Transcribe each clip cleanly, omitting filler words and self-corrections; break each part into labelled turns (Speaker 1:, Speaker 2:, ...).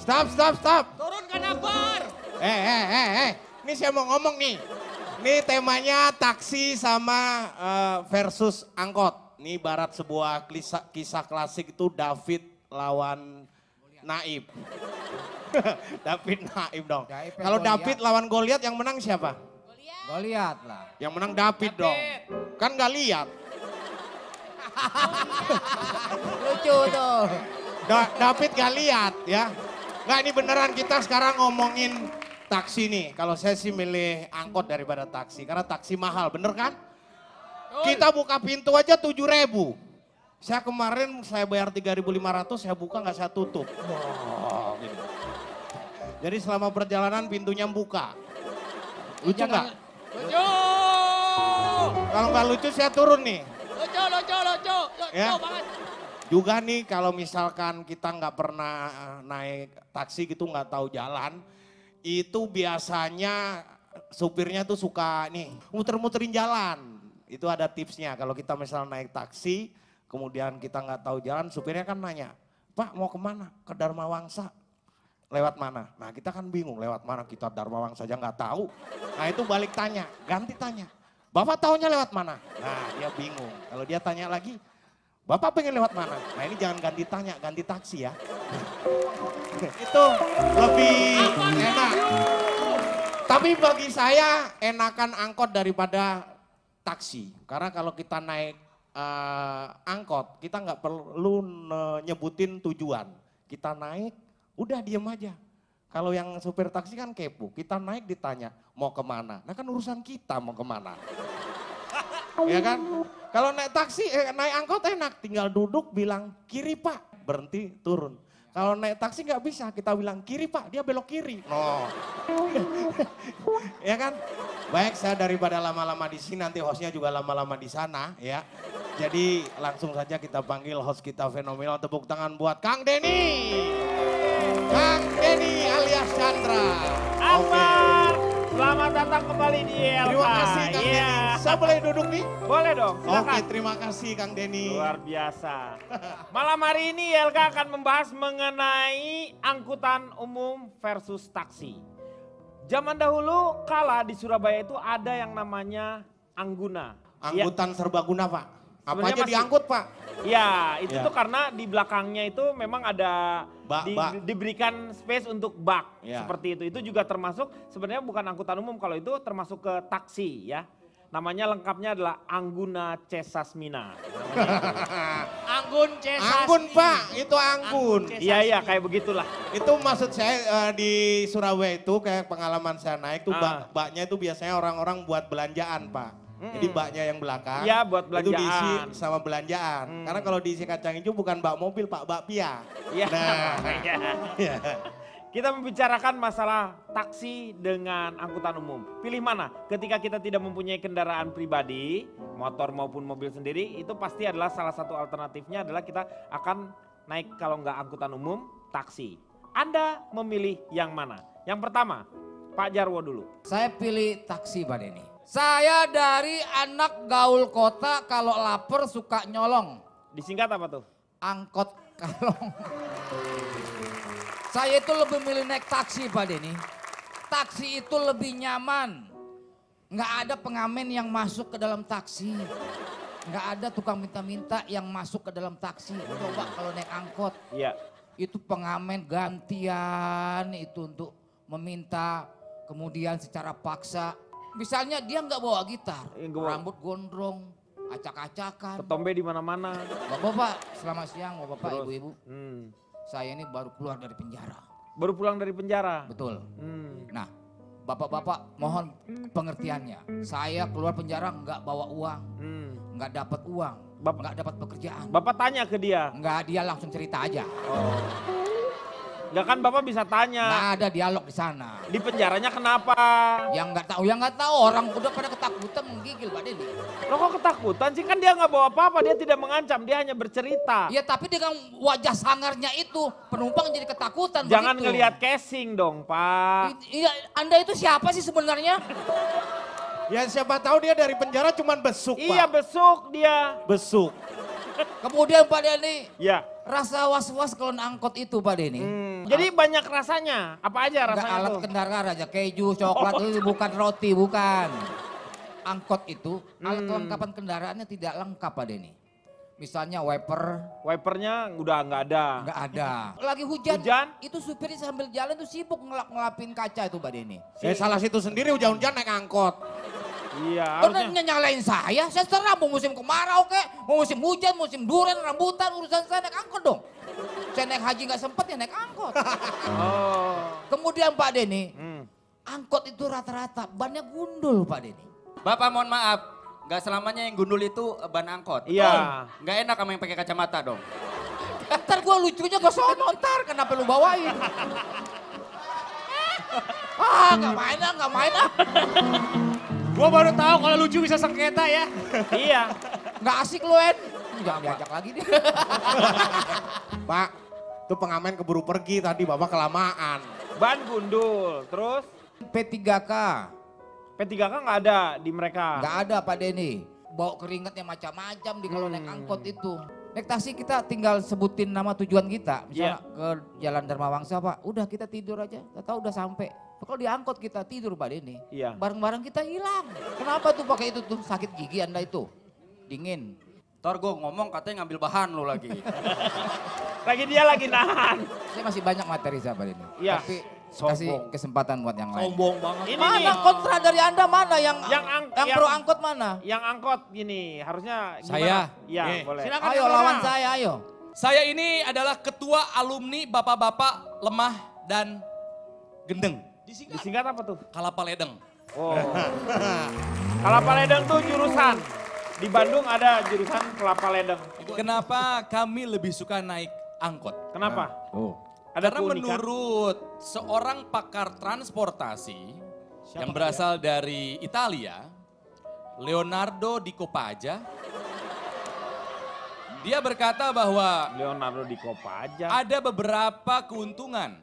Speaker 1: Stop.
Speaker 2: Turunkan Akbar.
Speaker 1: Ini saya mau ngomong nih. Ini temanya taksi sama versus angkot. Ini ibarat sebuah kisah klasik itu David lawan Naib. David Naib dong. Kalau David lawan Goliat yang menang siapa?
Speaker 3: Goliat lah.
Speaker 1: Yang menang David dong. Kan gak lihat.
Speaker 3: Lucu tuh.
Speaker 1: David gak lihat ya. Nggak, ini beneran kita sekarang ngomongin taksi nih. Kalau saya sih milih angkot daripada taksi. Karena taksi mahal, bener kan? Kita buka pintu aja 7.000. Saya kemarin saya bayar 3.500, saya buka nggak saya tutup. Wow, gitu. Jadi selama perjalanan pintunya buka. Lucu nggak?
Speaker 2: Lucu.
Speaker 1: Kalau nggak lucu saya turun nih.
Speaker 2: Lucu
Speaker 1: Ya.
Speaker 2: banget.
Speaker 1: Juga nih kalau misalkan kita nggak pernah naik taksi gitu nggak tahu jalan. Itu biasanya supirnya tuh suka nih muter-muterin jalan. Itu ada tipsnya kalau kita misal naik taksi. Kemudian kita nggak tahu jalan, supirnya kan nanya, Pak mau kemana? Ke Dharma Wangsa. Lewat mana? Nah kita kan bingung lewat mana, kita Dharma Wangsa aja nggak tahu. Nah itu balik tanya, ganti tanya. Bapak taunya lewat mana? Nah dia bingung. Kalau dia tanya lagi, Bapak pengen lewat mana? Nah ini jangan ganti tanya, ganti taksi ya. Itu lebih enak. Tapi bagi saya enakan angkot daripada taksi. Karena kalau kita naik angkot, kita nggak perlu nyebutin tujuan. Kita naik, udah diem aja. Kalau yang supir taksi kan kepo, kita naik ditanya mau kemana. Nah kan urusan kita mau kemana. Ya kan? Kalau naik taksi, naik angkot enak, tinggal duduk bilang kiri Pak, berhenti turun. Kalau naik taksi nggak bisa, kita bilang kiri Pak, dia belok kiri. No. Ya kan? Baik, saya daripada lama-lama di sini, nanti hostnya juga lama-lama di sana ya. Jadi langsung saja kita panggil host kita fenomenal, tepuk tangan buat Kang Denny. Kang Denny alias Chandra.
Speaker 4: Akbar, selamat datang kembali di LK.
Speaker 1: Terima kasih Kang Denny. Saya boleh duduk nih?
Speaker 4: Boleh dong, silakan.
Speaker 1: Oke, terima kasih Kang Denny.
Speaker 4: Luar biasa. Malam hari ini LK akan membahas mengenai angkutan umum versus taksi. Zaman dahulu kala di Surabaya itu ada yang namanya Angguna.
Speaker 1: Angkutan serbaguna Pak. Apa
Speaker 4: Sebenarnya
Speaker 1: aja
Speaker 4: masih-
Speaker 1: diangkut Pak?
Speaker 4: Ya, itu
Speaker 1: Ya.
Speaker 4: tuh karena di belakangnya itu memang ada
Speaker 1: Bak.
Speaker 4: diberikan space untuk bak
Speaker 1: Ya.
Speaker 4: seperti itu. Itu juga termasuk sebenarnya bukan angkutan umum, kalau itu termasuk ke taksi ya. Namanya lengkapnya adalah Angguna Cesasmina.
Speaker 2: Anggun Cesasmi.
Speaker 1: Anggun Pak, itu Anggun.
Speaker 4: Iya kayak begitulah.
Speaker 1: Itu maksud saya di Surabaya itu kayak pengalaman saya naik tuh baknya itu biasanya orang-orang buat belanjaan Pak. Jadi baknya yang belakang.
Speaker 4: Iya, buat
Speaker 1: Itu diisi
Speaker 4: belanjaan.
Speaker 1: sama belanjaan. Karena kalau diisi kacang hijau bukan bak mobil Pak, bakpia.
Speaker 4: Iya.
Speaker 1: Nah.
Speaker 4: Iya. Kita membicarakan masalah taksi dengan angkutan umum. Pilih mana? Ketika kita tidak mempunyai kendaraan pribadi, motor maupun mobil sendiri, itu pasti adalah salah satu alternatifnya adalah kita akan naik kalau nggak angkutan umum, taksi. Anda memilih yang mana? Yang pertama, Pak Jarwo dulu.
Speaker 3: Saya pilih taksi Pak Denny. Saya dari anak gaul kota, kalau lapar suka nyolong.
Speaker 4: Disingkat apa tuh?
Speaker 3: Angkot kalong. Saya itu lebih milih naik taksi Pak Denny. Taksi itu lebih nyaman. Nggak ada pengamen yang masuk ke dalam taksi. Nggak ada tukang minta-minta yang masuk ke dalam taksi. Coba kalau naik angkot.
Speaker 4: Iya.
Speaker 3: Itu pengamen gantian itu untuk meminta, kemudian secara paksa. Misalnya dia nggak bawa gitar, rambut gondrong, acak-acakan.
Speaker 4: Ketombe di mana-mana.
Speaker 3: Bapak-bapak, selamat siang bapak-bapak,
Speaker 4: Terus?
Speaker 3: ibu-ibu.
Speaker 4: Hmm.
Speaker 3: Saya ini baru keluar dari penjara.
Speaker 4: Baru pulang dari penjara.
Speaker 3: Betul.
Speaker 4: Hmm.
Speaker 3: Nah, bapak-bapak mohon pengertiannya. Saya keluar penjara nggak bawa uang,
Speaker 4: Hmm.
Speaker 3: nggak dapat uang, nggak dapat pekerjaan.
Speaker 4: Bapak tanya ke dia.
Speaker 3: Nggak, dia langsung cerita aja.
Speaker 4: Oh. Nggak kan Bapak bisa tanya.
Speaker 3: Nggak ada dialog di sana.
Speaker 4: Di penjaranya kenapa?
Speaker 3: Yang nggak tahu orang udah pada ketakutan menggigil Pak Denny.
Speaker 4: Lo kok ketakutan sih? Kan dia nggak bawa apa-apa, dia tidak mengancam, dia hanya bercerita.
Speaker 3: Ya tapi dengan wajah sangarnya itu penumpang jadi ketakutan.
Speaker 4: Jangan
Speaker 3: begitu.
Speaker 4: ngelihat casing dong Pak.
Speaker 3: Iya, Anda itu siapa sih sebenarnya?
Speaker 1: Ya siapa tahu dia dari penjara cuman besuk
Speaker 4: Iya
Speaker 1: Pak.
Speaker 4: besuk dia.
Speaker 1: Besuk.
Speaker 3: Kemudian Pak Denny,
Speaker 4: Ya,
Speaker 3: Rasa was-was kalau angkot itu Pak Denny.
Speaker 4: Jadi banyak rasanya. Apa aja
Speaker 3: Enggak
Speaker 4: rasanya
Speaker 3: alat
Speaker 4: tuh?
Speaker 3: kendaraan aja, keju, coklat itu bukan roti, bukan. Angkot itu alat kelengkapan kendaraannya tidak lengkap Pak Denny. Misalnya wiper,
Speaker 4: Wipernya udah nggak ada.
Speaker 3: nggak ada. Lagi hujan,
Speaker 4: Hujan?
Speaker 3: itu supirnya sambil jalan tuh sibuk ngelapin kaca itu Pak Denny.
Speaker 1: Salah situ sendiri hujan-hujan naik angkot.
Speaker 4: Iya,
Speaker 3: Karena
Speaker 4: harusnya.
Speaker 3: nyalain saya serah mau musim kemarau kek, mau musim hujan, musim durian, rambutan, urusan saya naik angkot dong. Saya naik haji nggak sempet ya naik angkot.
Speaker 4: Oh.
Speaker 3: Kemudian Pak Denny,
Speaker 4: Hmm.
Speaker 3: angkot itu rata-rata bannya gundul Pak Denny.
Speaker 5: Bapak mohon maaf, nggak selamanya yang gundul itu ban angkot.
Speaker 4: Iya.
Speaker 5: Nggak enak sama yang pakai kacamata dong.
Speaker 3: Ntar gue lucunya ke sono ntar, kenapa lu bawain? Nggak main ah, nggak main ah.
Speaker 2: Gua baru tahu kalau lucu bisa sengketa ya.
Speaker 4: Iya.
Speaker 3: Nggak asik lu En. Jangan diajak lagi deh.
Speaker 1: Pak, itu pengamen keburu pergi tadi, Bapak kelamaan.
Speaker 4: Ban gundul. Terus
Speaker 3: P3K,
Speaker 4: P3K nggak ada di mereka.
Speaker 3: nggak ada Pak Denny. Bawa keringatnya macam-macam di kalau naik angkot itu. Naik taksi kita tinggal sebutin nama tujuan kita. Misalnya ke Jalan Dharma Wangsa Pak, udah kita tidur aja. Tahu udah sampai. Kalau di angkot kita tidur Pak Denny.
Speaker 4: Iya.
Speaker 3: Barang-barang kita hilang. Kenapa tuh pakai itu tuh sakit gigi Anda itu? Dingin.
Speaker 5: Ntar gue ngomong katanya ngambil bahan lo lagi.
Speaker 4: Lagi dia lagi nahan.
Speaker 3: Saya masih banyak materi saya Pak Denny.
Speaker 4: Iya.
Speaker 3: Tapi
Speaker 4: Sombong.
Speaker 3: kasih kesempatan buat yang lain.
Speaker 2: Sombong banget.
Speaker 4: Ini
Speaker 3: Mana
Speaker 4: nih.
Speaker 3: kontra dari Anda mana yang
Speaker 4: Yang
Speaker 3: pro angkot mana?
Speaker 4: Yang angkot gini, harusnya gimana?
Speaker 6: Saya?
Speaker 4: Iya,
Speaker 6: Nih,
Speaker 4: boleh.
Speaker 2: silakan.
Speaker 3: Ayo
Speaker 2: yang
Speaker 3: lawan
Speaker 2: mana?
Speaker 3: saya, ayo.
Speaker 6: Saya ini adalah ketua alumni bapak-bapak lemah dan gendeng.
Speaker 4: Disingkat apa tuh?
Speaker 6: Kalapa ledeng.
Speaker 4: Oh. Kelapa Ledeng tuh jurusan. Di Bandung ada jurusan Kelapa Ledeng.
Speaker 6: Kenapa kami lebih suka naik angkot?
Speaker 4: Kenapa?
Speaker 3: Oh.
Speaker 4: Ada
Speaker 6: Karena
Speaker 4: keunikan?
Speaker 6: menurut seorang pakar transportasi yang berasal dari Italia, Leonardo Di Copaja, dia berkata bahwa
Speaker 4: Leonardo di Kopaja.
Speaker 6: ada beberapa keuntungan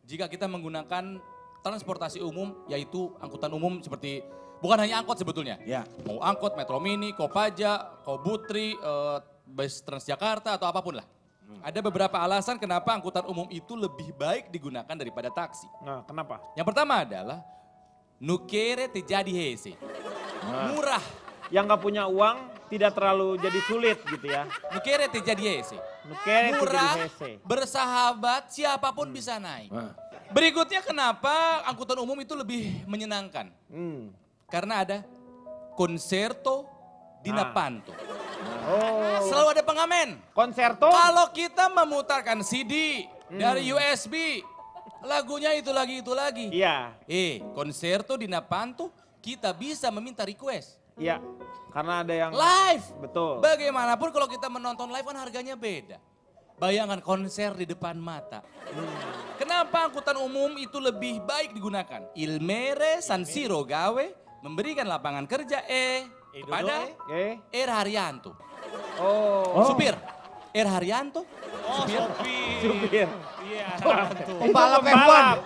Speaker 6: jika kita menggunakan transportasi umum, yaitu angkutan umum seperti, bukan hanya angkot sebetulnya.
Speaker 1: Ya.
Speaker 6: Mau angkot, Metro Mini, Kopaja, Kobutri, bus Transjakarta atau apapun lah. Ada beberapa alasan kenapa angkutan umum itu lebih baik digunakan daripada taksi.
Speaker 4: Nah, kenapa?
Speaker 6: Yang pertama adalah nukere terjadi hese. Murah.
Speaker 4: Yang nggak punya uang tidak terlalu jadi sulit gitu ya.
Speaker 6: Nukere terjadi hese.
Speaker 4: Nukere itu jadi
Speaker 6: Murah,
Speaker 4: hese.
Speaker 6: bersahabat, siapapun bisa naik. Berikutnya kenapa angkutan umum itu lebih menyenangkan? Karena ada konserto di
Speaker 4: Nah.
Speaker 6: Napanto.
Speaker 4: Oh.
Speaker 6: Selalu ada pengamen.
Speaker 4: Konserto?
Speaker 6: Kalau kita memutarkan CD dari USB, lagunya itu lagi.
Speaker 4: Iya,
Speaker 6: Konserto di Napanto, kita bisa meminta request.
Speaker 4: iya. Karena ada yang
Speaker 6: Live.
Speaker 4: betul.
Speaker 6: Bagaimanapun kalau kita menonton live kan harganya beda. Bayangkan konser di depan mata. Kenapa angkutan umum itu lebih baik digunakan? Il Mere San Siro Gawe memberikan lapangan kerja kepada Er Haryanto.
Speaker 4: Oh.
Speaker 6: Supir, Er Haryanto. Supir.
Speaker 4: Supir.
Speaker 2: Iya.
Speaker 3: Pembalap F1.
Speaker 4: Pembalap.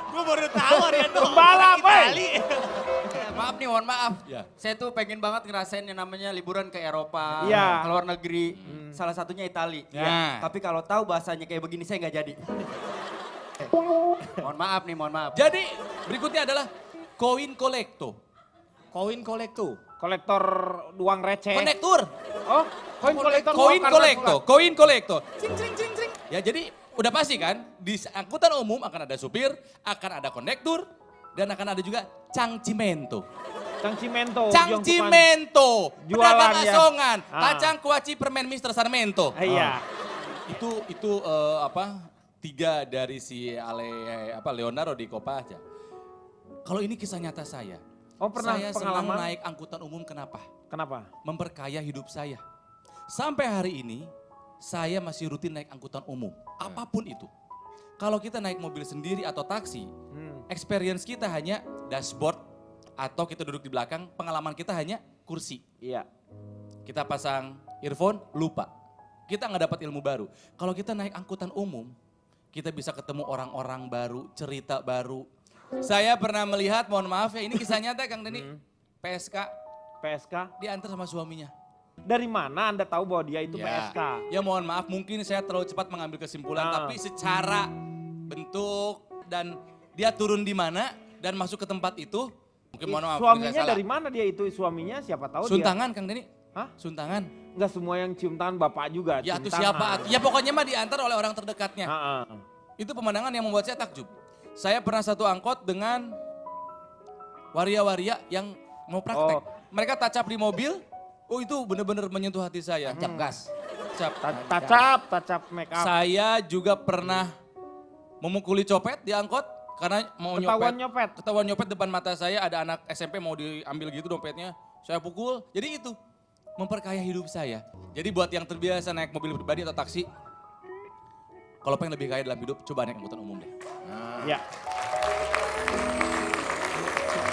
Speaker 2: Gue baru tahu Arianto.
Speaker 4: Pembalap,
Speaker 2: Itali.
Speaker 5: Maaf nih, mohon maaf.
Speaker 6: Ya.
Speaker 5: Saya tuh pengen banget ngerasain yang namanya liburan ke Eropa,
Speaker 4: Iya.
Speaker 5: ke luar negeri. Salah satunya Itali.
Speaker 6: Ya.
Speaker 5: Tapi kalau tahu bahasanya kayak begini saya nggak jadi. Mohon maaf nih, mohon maaf.
Speaker 6: Jadi berikutnya adalah koin kolekto.
Speaker 2: Koin kolektu.
Speaker 4: Kolektor uang receh.
Speaker 6: Konektur.
Speaker 4: Oh, koin kolektor.
Speaker 6: Koin
Speaker 4: uang
Speaker 6: kolekto,
Speaker 4: karena
Speaker 6: koin kolekto. Cing, cing, cing, cing. Ya jadi udah pasti kan di angkutan umum akan ada supir, akan ada konektur, dan akan ada juga cangcimento.
Speaker 4: Cangcimento.
Speaker 6: Cangcimento,
Speaker 4: Jualan
Speaker 6: pedagang
Speaker 4: ya.
Speaker 6: asongan,
Speaker 4: Ah.
Speaker 6: kacang kuaci permen Mr. Sarmento.
Speaker 4: Iya.
Speaker 6: Itu tiga dari si Leonardo di Copaja. Kalau ini kisah nyata saya.
Speaker 4: Oh, pernah
Speaker 6: Saya senang
Speaker 4: pengalaman?
Speaker 6: naik angkutan umum kenapa?
Speaker 4: Kenapa?
Speaker 6: Memperkaya hidup saya. Sampai hari ini saya masih rutin naik angkutan umum, apapun itu. Kalau kita naik mobil sendiri atau taksi, experience kita hanya dashboard atau kita duduk di belakang, pengalaman kita hanya kursi.
Speaker 4: Iya.
Speaker 6: Kita pasang earphone, lupa. Kita nggak dapat ilmu baru. Kalau kita naik angkutan umum, kita bisa ketemu orang-orang baru, cerita baru. Saya pernah melihat, mohon maaf ya, ini kisah nyata Kang Denny, PSK
Speaker 4: PSK.
Speaker 6: diantar sama suaminya.
Speaker 4: Dari mana Anda tahu bahwa dia itu PSK?
Speaker 6: Ya mohon maaf mungkin saya terlalu cepat mengambil kesimpulan. Tapi secara bentuk dan dia turun di mana dan masuk ke tempat itu. Mungkin mohon maaf.
Speaker 4: Suaminya dari mana dia itu? Suaminya siapa tahu
Speaker 6: Suntangan Kang Denny.
Speaker 4: Hah?
Speaker 6: Suntangan.
Speaker 4: Enggak semua yang cium tangan Bapak juga.
Speaker 6: Ya
Speaker 4: cium
Speaker 6: itu
Speaker 4: tangan.
Speaker 6: siapa? Ya pokoknya mah diantar oleh orang terdekatnya.
Speaker 4: Heeh.
Speaker 6: Itu pemandangan yang membuat saya takjub. Saya pernah satu angkot dengan waria-waria yang mau praktek.
Speaker 4: Oh.
Speaker 6: Mereka tacap di mobil. Oh itu benar-benar menyentuh hati saya.
Speaker 3: Tancap gas.
Speaker 4: Tacap make up.
Speaker 6: Saya juga pernah memukuli copet di angkot karena mau nyopet. Ketahuan nyopet depan mata saya, ada anak SMP mau diambil gitu dompetnya. Saya pukul. Jadi itu memperkaya hidup saya. Jadi buat yang terbiasa naik mobil pribadi atau taksi, kalau pengen lebih kaya dalam hidup, coba naik angkutan umum deh.
Speaker 4: Ya.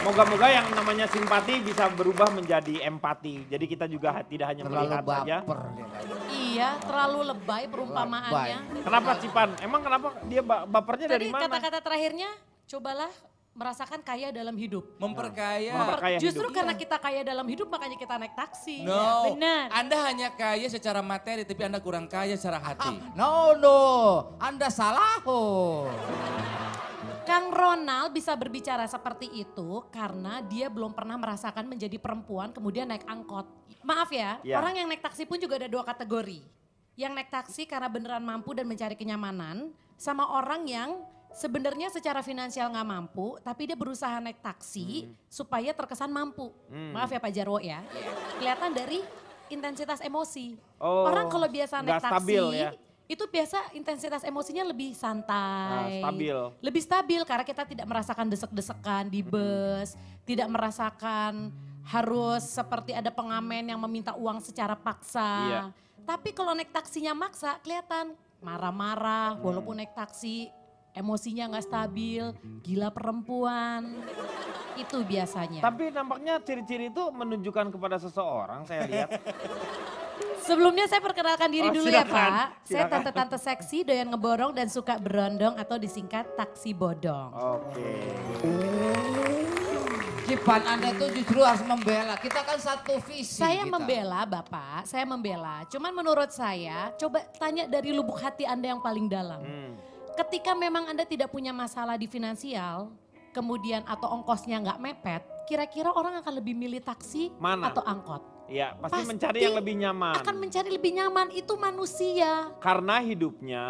Speaker 4: Moga-moga yang namanya simpati bisa berubah menjadi empati. Jadi kita juga tidak hanya
Speaker 3: Terlalu
Speaker 4: melihat saja.
Speaker 3: baper dia kayaknya.
Speaker 7: Iya, terlalu lebay perumpamaannya.
Speaker 4: Kenapa Cipan? Emang kenapa dia bapernya dari
Speaker 7: Tadi
Speaker 4: mana?
Speaker 7: kata-kata terakhirnya, cobalah merasakan kaya dalam hidup.
Speaker 6: Memperkaya.
Speaker 4: Memperkaya
Speaker 7: Justru
Speaker 4: hidup.
Speaker 7: karena kita kaya dalam hidup, makanya kita naik taksi.
Speaker 6: No,
Speaker 7: Benar.
Speaker 6: Anda hanya kaya secara materi, tapi Anda kurang kaya secara hati.
Speaker 3: No, Anda salah.
Speaker 7: Kang Ronald bisa berbicara seperti itu karena dia belum pernah merasakan menjadi perempuan kemudian naik angkot. Maaf ya,
Speaker 4: Ya.
Speaker 7: orang yang naik taksi pun juga ada dua kategori. Yang naik taksi karena beneran mampu dan mencari kenyamanan, sama orang yang sebenarnya secara finansial nggak mampu, tapi dia berusaha naik taksi supaya terkesan mampu. Maaf ya Pak Jarwo ya. Kelihatan dari intensitas emosi.
Speaker 4: Oh,
Speaker 7: Orang kalau biasa naik
Speaker 4: nggak
Speaker 7: taksi,
Speaker 4: stabil ya?
Speaker 7: itu biasa intensitas emosinya lebih santai.
Speaker 4: Stabil.
Speaker 7: Lebih stabil karena kita tidak merasakan desek-desekan di bus, tidak merasakan harus seperti ada pengamen yang meminta uang secara paksa.
Speaker 4: Iya.
Speaker 7: Tapi kalau naik taksinya maksa kelihatan marah-marah walaupun naik taksi emosinya nggak stabil, gila perempuan. Itu biasanya.
Speaker 4: Tapi nampaknya ciri-ciri itu menunjukkan kepada seseorang, saya lihat.
Speaker 7: Sebelumnya saya perkenalkan diri dulu ya
Speaker 4: silakan,
Speaker 7: Pak. Saya
Speaker 4: silakan.
Speaker 7: tante-tante seksi, doyan ngeborong dan suka berondong atau disingkat taksi bodong.
Speaker 4: Oke.
Speaker 3: Cipan Anda itu justru harus membela. Kita kan satu visi.
Speaker 7: Saya
Speaker 3: kita.
Speaker 7: membela Bapak, saya membela. Cuman menurut saya, coba tanya dari lubuk hati Anda yang paling dalam. Ketika memang Anda tidak punya masalah di finansial, kemudian atau ongkosnya nggak mepet, kira-kira orang akan lebih milih taksi
Speaker 4: Mana?
Speaker 7: atau angkot?
Speaker 4: Ya, pasti
Speaker 7: Pasti
Speaker 4: mencari yang lebih nyaman.
Speaker 7: Akan mencari lebih nyaman, itu manusia.
Speaker 4: Karena hidupnya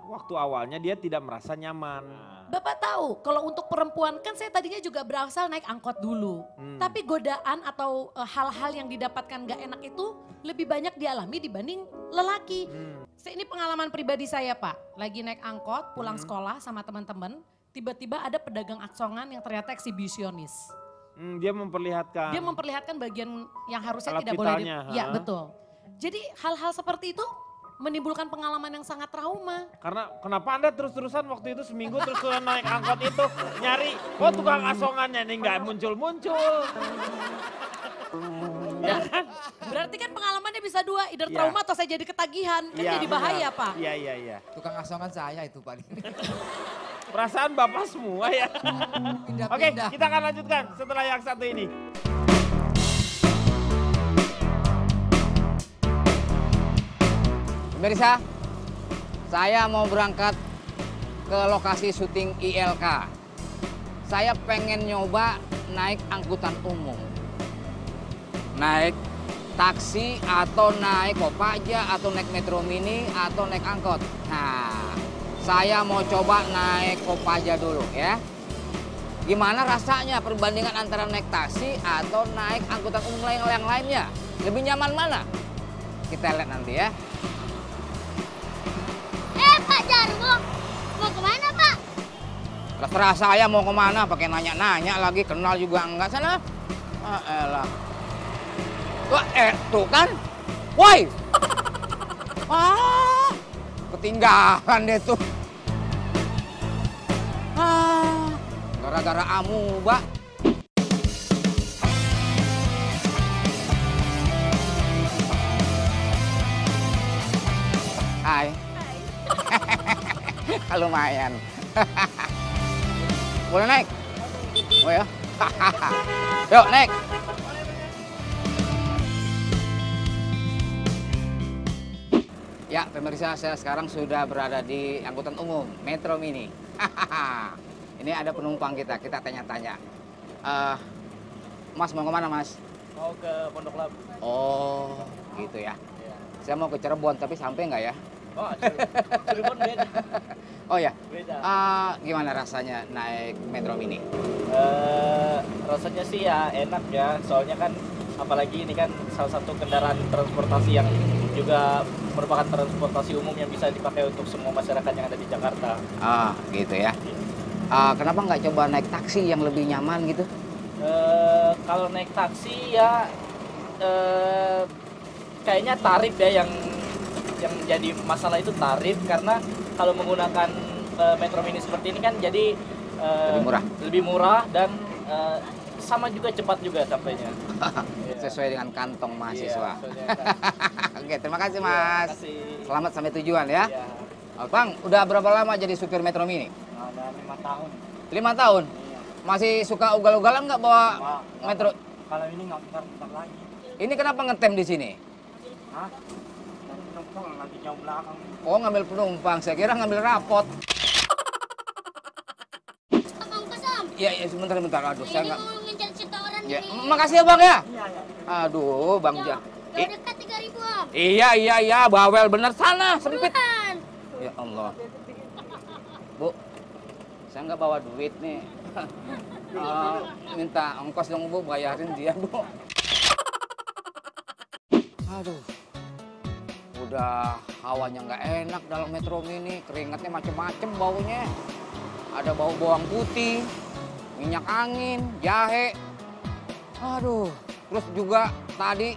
Speaker 4: waktu awalnya dia tidak merasa nyaman.
Speaker 7: Bapak tahu kalau untuk perempuan kan saya tadinya juga berasal naik angkot dulu. Tapi godaan atau hal-hal yang didapatkan gak enak itu lebih banyak dialami dibanding lelaki. Ini pengalaman pribadi saya Pak. Lagi naik angkot pulang sekolah sama teman-teman. Tiba-tiba ada pedagang aksongan yang ternyata eksibisionis.
Speaker 4: Dia memperlihatkan.
Speaker 7: Dia memperlihatkan bagian yang harusnya
Speaker 4: Alat
Speaker 7: tidak boleh.
Speaker 4: vitalnya,
Speaker 7: Ya
Speaker 4: ha?
Speaker 7: betul. Jadi hal-hal seperti itu menimbulkan pengalaman yang sangat trauma.
Speaker 4: Karena kenapa Anda terus-terusan waktu itu seminggu terus-terusan naik angkot itu nyari, oh tukang asongannya nih nggak muncul-muncul. Ya kan?
Speaker 7: Berarti kan pengalamannya bisa dua, either
Speaker 4: Iya.
Speaker 7: trauma atau saya jadi ketagihan. Kan
Speaker 4: Iya,
Speaker 7: jadi bahaya
Speaker 4: benar.
Speaker 7: Pak.
Speaker 4: Iya.
Speaker 3: Tukang asongan saya itu Pak.
Speaker 4: Perasaan Bapak semua ya.
Speaker 3: Pindah-pindah.
Speaker 4: Oke, kita akan lanjutkan setelah yang satu ini.
Speaker 8: Pemirsa, saya mau berangkat ke lokasi syuting ILK. Saya pengen nyoba naik angkutan umum. Naik taksi atau naik Kopaja atau naik Metro Mini atau naik angkot. Nah, saya mau coba naik Kopaja dulu ya. Gimana rasanya perbandingan antara naik taksi atau naik angkutan umum yang lainnya? Lebih nyaman mana? Kita lihat nanti ya.
Speaker 9: Pak Jarwo, mau kemana Pak?
Speaker 8: Terserah saya mau kemana, pakai nanya-nanya lagi, kenal juga enggak sana. Ah elah. Wah, tuh kan. Woi. Ah, ketinggalan deh tuh. Ah, gara-gara amuba. Hai. Lumayan. Boleh naik? Oh ya? Yuk naik. Ya, pemirsa, saya sekarang sudah berada di angkutan umum Metro Mini. Ini ada penumpang kita tanya-tanya. Mas mau kemana, Mas?
Speaker 5: Mau ke Pondok Labu.
Speaker 8: Oh, gitu ya. Saya mau ke Cirebon, tapi sampai nggak ya?
Speaker 5: Oh, Cirebon beda.
Speaker 8: Oh ya.
Speaker 5: Beda.
Speaker 8: Gimana rasanya naik Metro Mini?
Speaker 5: Rasanya sih ya enak ya, soalnya kan apalagi ini kan salah satu kendaraan transportasi yang juga merupakan transportasi umum yang bisa dipakai untuk semua masyarakat yang ada di Jakarta.
Speaker 8: Gitu ya. Kenapa nggak coba naik taksi yang lebih nyaman gitu?
Speaker 5: Kalau naik taksi ya kayaknya tarif ya yang jadi masalah itu tarif, karena kalau menggunakan Metro Mini seperti ini kan jadi lebih murah dan sama juga cepat juga sampainya.
Speaker 8: Sesuai dengan kantong mahasiswa.
Speaker 5: Iya,
Speaker 8: Oke, terima kasih Mas.
Speaker 5: kasih.
Speaker 8: Selamat sampai tujuan ya.
Speaker 5: Iya.
Speaker 8: Bang, udah berapa lama jadi supir Metro Mini?
Speaker 5: Ada 5 tahun.
Speaker 8: 5 tahun? Masih suka ugal-ugalan nggak bawa Metro?
Speaker 5: Kalau ini nggak putar lagi.
Speaker 8: Ini kenapa ngetem di sini?
Speaker 5: Hah? Penumpang lagi jauh belakang.
Speaker 8: Oh, ngambil penumpang. Saya kira ngambil rapot.
Speaker 9: Om Kosong.
Speaker 8: Iya, sebentar. Aduh, saya
Speaker 9: Ini
Speaker 8: nggak...
Speaker 9: mau ngejar setoran
Speaker 8: Ya,
Speaker 9: ini.
Speaker 8: makasih ya Bang ya.
Speaker 5: Iya.
Speaker 8: Aduh, Bang
Speaker 9: Jauh,
Speaker 8: Ja.
Speaker 9: jauh dekat 3.000 Om.
Speaker 8: Iya, bawel bener sana, sempit.
Speaker 9: Buruan.
Speaker 8: Ya Allah. Bu, saya nggak bawa duit nih. Minta ongkos dong Bu, bayarin dia Bu. Aduh, udah hawanya nggak enak dalam Metro Mini, keringatnya macem-macem baunya. Ada bau bawang putih, minyak angin, jahe. Aduh, terus juga tadi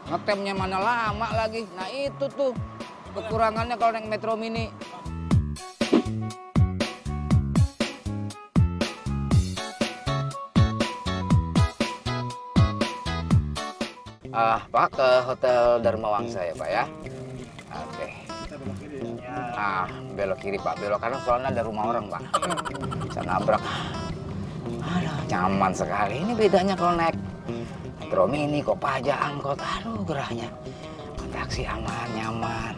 Speaker 8: ngetemnya mana lama lagi. Nah itu tuh kekurangannya kalau naik Metro Mini. Pak, ke Hotel Dharma Wangsa ya Pak ya? Oke. Belok kiri Pak, belok kanan soalnya ada rumah orang Pak. Bisa nabrak. Aduh, nyaman sekali. Ini bedanya kalau naik Metro Mini, Kopaja, angkot. Aduh, gerahnya. Taksi aman, nyaman.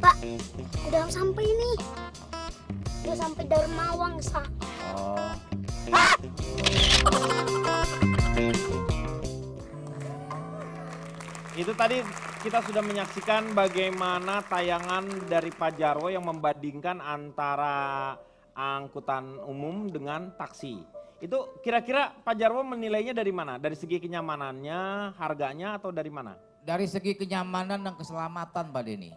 Speaker 9: Pak, udah sampai nih. Udah sampai Dharma Wangsa.
Speaker 8: Oh.
Speaker 4: Itu tadi kita sudah menyaksikan bagaimana tayangan dari Pak Jarwo yang membandingkan antara angkutan umum dengan taksi. Itu kira-kira Pak Jarwo menilainya dari mana? Dari segi kenyamanannya, harganya, atau dari mana?
Speaker 3: Dari segi kenyamanan dan keselamatan Pak Denny.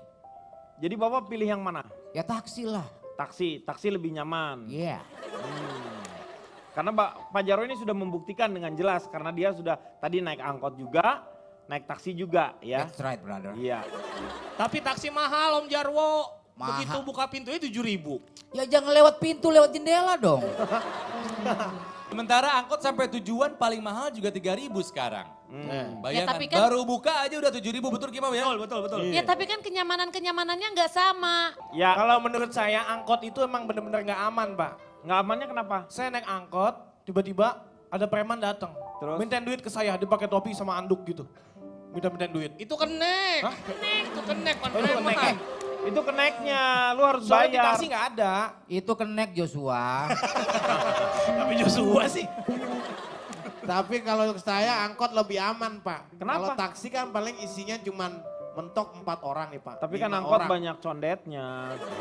Speaker 4: Jadi Bapak pilih yang mana?
Speaker 3: Ya taksi lah.
Speaker 4: Taksi lebih nyaman.
Speaker 3: Iya.
Speaker 4: Karena Pak Jarwo ini sudah membuktikan dengan jelas karena dia sudah tadi naik angkot juga, naik taksi juga ya.
Speaker 3: That's right brother.
Speaker 4: Iya.
Speaker 2: Tapi taksi mahal Om Jarwo.
Speaker 3: Mahal.
Speaker 2: Begitu buka pintunya 7.000.
Speaker 3: Ya jangan lewat pintu, lewat jendela dong.
Speaker 6: Sementara angkot sampai tujuan paling mahal juga 3.000 sekarang. Bayangkan,
Speaker 7: Ya, tapi kan-
Speaker 6: baru buka aja udah 7.000, betul Kimau ya?
Speaker 2: Betul.
Speaker 7: Ya tapi kan kenyamanan-kenyamanannya nggak sama.
Speaker 4: Ya,
Speaker 2: Kalau menurut saya angkot itu emang bener-bener nggak aman Pak.
Speaker 4: nggak amannya kenapa?
Speaker 2: Saya naik angkot, tiba-tiba ada preman datang.
Speaker 4: Terus?
Speaker 2: Mintain duit ke saya, dia pakai topi sama anduk gitu. Mintain duit. Itu kenek.
Speaker 4: Hah?
Speaker 2: Itu kenek,
Speaker 4: Oh, itu
Speaker 2: preman.
Speaker 4: kenek. Itu keneknya, lu harus
Speaker 2: Soalnya di
Speaker 4: bayar.
Speaker 2: taksi nggak ada.
Speaker 3: Itu kenek Joshua.
Speaker 2: Tapi Joshua sih.
Speaker 1: Tapi kalau saya angkot lebih aman Pak.
Speaker 4: Kenapa?
Speaker 1: Kalau taksi kan paling isinya cuman mentok 4 orang nih Pak.
Speaker 4: Tapi kan
Speaker 1: 5
Speaker 4: angkot
Speaker 1: orang.
Speaker 4: banyak condetnya.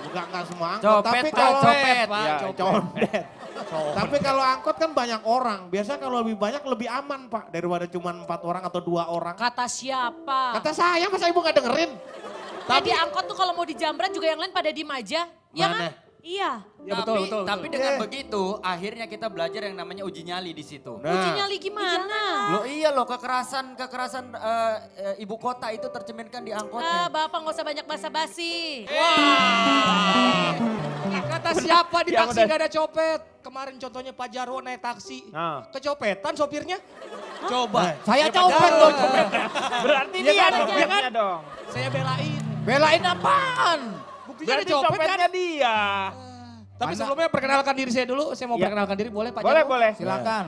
Speaker 1: Enggak semua angkot.
Speaker 6: Copet,
Speaker 1: Tapi
Speaker 6: Pak,
Speaker 1: kalau
Speaker 6: copet.
Speaker 2: Pak,
Speaker 4: Ya,
Speaker 1: condet. Tapi kalau angkot kan banyak orang. Biasa kalau lebih banyak lebih aman Pak. Daripada cuma 4 orang atau 2 orang.
Speaker 7: Kata siapa?
Speaker 1: Kata saya masa ibu gak dengerin?
Speaker 7: Tapi angkot tuh kalau mau dijambret juga yang lain pada diem aja. Ya
Speaker 1: Mana?
Speaker 7: kan? Iya.
Speaker 2: Ya betul.
Speaker 5: Tapi dengan begitu akhirnya kita belajar yang namanya uji nyali di situ.
Speaker 7: Uji nyali gimana?
Speaker 5: Loh iya loh kekerasan ibu kota itu tercerminkan di angkotnya.
Speaker 7: Bapak nggak usah banyak basa-basi.
Speaker 2: Kata siapa di
Speaker 4: Yang
Speaker 2: taksi
Speaker 4: udah-
Speaker 2: gak ada copet? Kemarin contohnya Pak Jarwo naik taksi.
Speaker 4: Nah.
Speaker 2: Kecopetan sopirnya?
Speaker 6: Coba.
Speaker 3: Saya
Speaker 2: Ya, Pak
Speaker 3: copet
Speaker 2: Jarwo.
Speaker 3: dong.
Speaker 4: Berarti
Speaker 2: Iya
Speaker 4: dia
Speaker 2: kan,
Speaker 4: dong,
Speaker 2: iya
Speaker 4: dia
Speaker 2: kan?
Speaker 4: dong.
Speaker 2: Saya belain.
Speaker 3: Belain apaan?
Speaker 2: Buktinya ada
Speaker 4: Berarti
Speaker 2: copet kan?
Speaker 4: copetnya dia.
Speaker 3: Tapi sebelumnya perkenalkan diri saya dulu. Saya mau perkenalkan diri, boleh Pak
Speaker 4: Boleh,
Speaker 3: Jarwo?
Speaker 4: boleh.
Speaker 3: Silakan.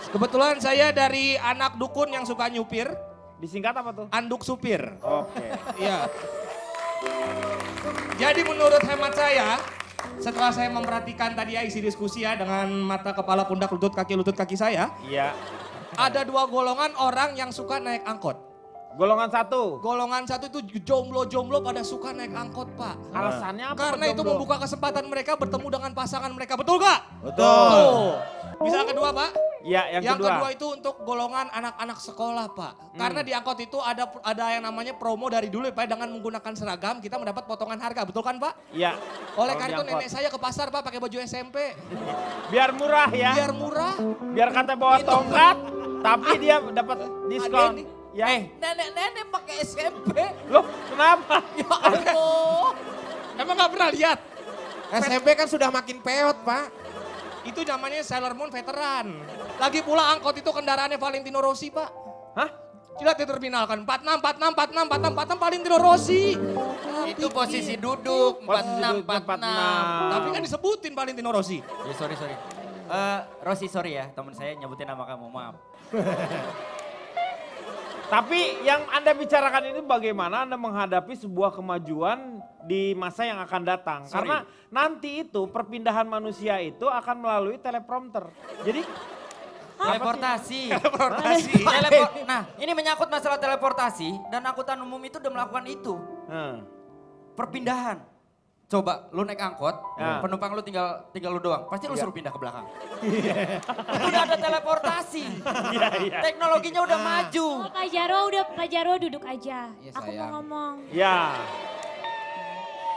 Speaker 3: Kebetulan saya dari anak dukun yang suka nyupir.
Speaker 4: Disingkat apa tuh?
Speaker 3: Anduk supir.
Speaker 4: Oke.
Speaker 3: Iya. Jadi menurut hemat saya, setelah saya memperhatikan tadi ya isi diskusi ya dengan mata, kepala, pundak, lutut kaki saya.
Speaker 4: Iya.
Speaker 3: Ada 2 golongan orang yang suka naik angkot.
Speaker 4: Golongan 1.
Speaker 3: Golongan 1 itu jomblo-jomblo pada suka naik angkot, Pak.
Speaker 4: Alasannya apa?
Speaker 3: Karena itu
Speaker 4: jomblo?
Speaker 3: membuka kesempatan mereka bertemu dengan pasangan mereka. Betul gak?
Speaker 1: Betul.
Speaker 3: Bisa kedua, Pak?
Speaker 4: Iya,
Speaker 3: Yang kedua itu untuk golongan anak-anak sekolah, Pak. Karena di angkot itu ada yang namanya promo dari dulu, Pak. Dengan menggunakan seragam kita mendapat potongan harga. Betul kan, Pak?
Speaker 4: Iya.
Speaker 3: Oleh
Speaker 4: Kalau
Speaker 3: karena itu
Speaker 4: di angkot.
Speaker 3: nenek saya ke pasar, Pak, pakai baju SMP.
Speaker 4: Biar murah ya.
Speaker 3: Biar murah.
Speaker 4: Biar kata bawa tongkat, tapi dia dapat diskon.
Speaker 3: ini.
Speaker 4: Ya.
Speaker 3: Nenek-nenek pakai SMP.
Speaker 4: Loh, kenapa?
Speaker 3: Ya Allah. Emang gak pernah lihat?
Speaker 1: SMP kan sudah makin peot, Pak.
Speaker 3: Itu namanya Sailor Moon veteran. Lagi pula angkot itu kendaraannya Valentino Rossi, Pak.
Speaker 4: Hah?
Speaker 3: Lihat di terminal kan, 46 Valentino Rossi.
Speaker 5: Itu posisi duduk,
Speaker 4: Posisi
Speaker 5: 46,
Speaker 4: duduk,
Speaker 5: 46.
Speaker 3: Tapi kan disebutin Valentino Rossi.
Speaker 5: Ya sorry. Rossi sorry ya, teman saya nyebutin nama kamu, maaf.
Speaker 4: Tapi yang Anda bicarakan ini bagaimana Anda menghadapi sebuah kemajuan di masa yang akan datang. Karena nanti itu perpindahan manusia itu akan melalui teleprompter. Jadi
Speaker 5: Teleportasi. Nah, ini menyangkut masalah teleportasi dan angkutan umum itu udah melakukan itu. Perpindahan. Coba lu naik angkot, penumpang lu tinggal lu doang. Pasti lu suruh pindah ke belakang. Udah ada teleportasi. Teknologinya udah maju.
Speaker 9: Oh, Pak Jarwo duduk aja.
Speaker 3: Iya,
Speaker 9: Aku
Speaker 3: sayang.
Speaker 9: mau ngomong.
Speaker 4: ya.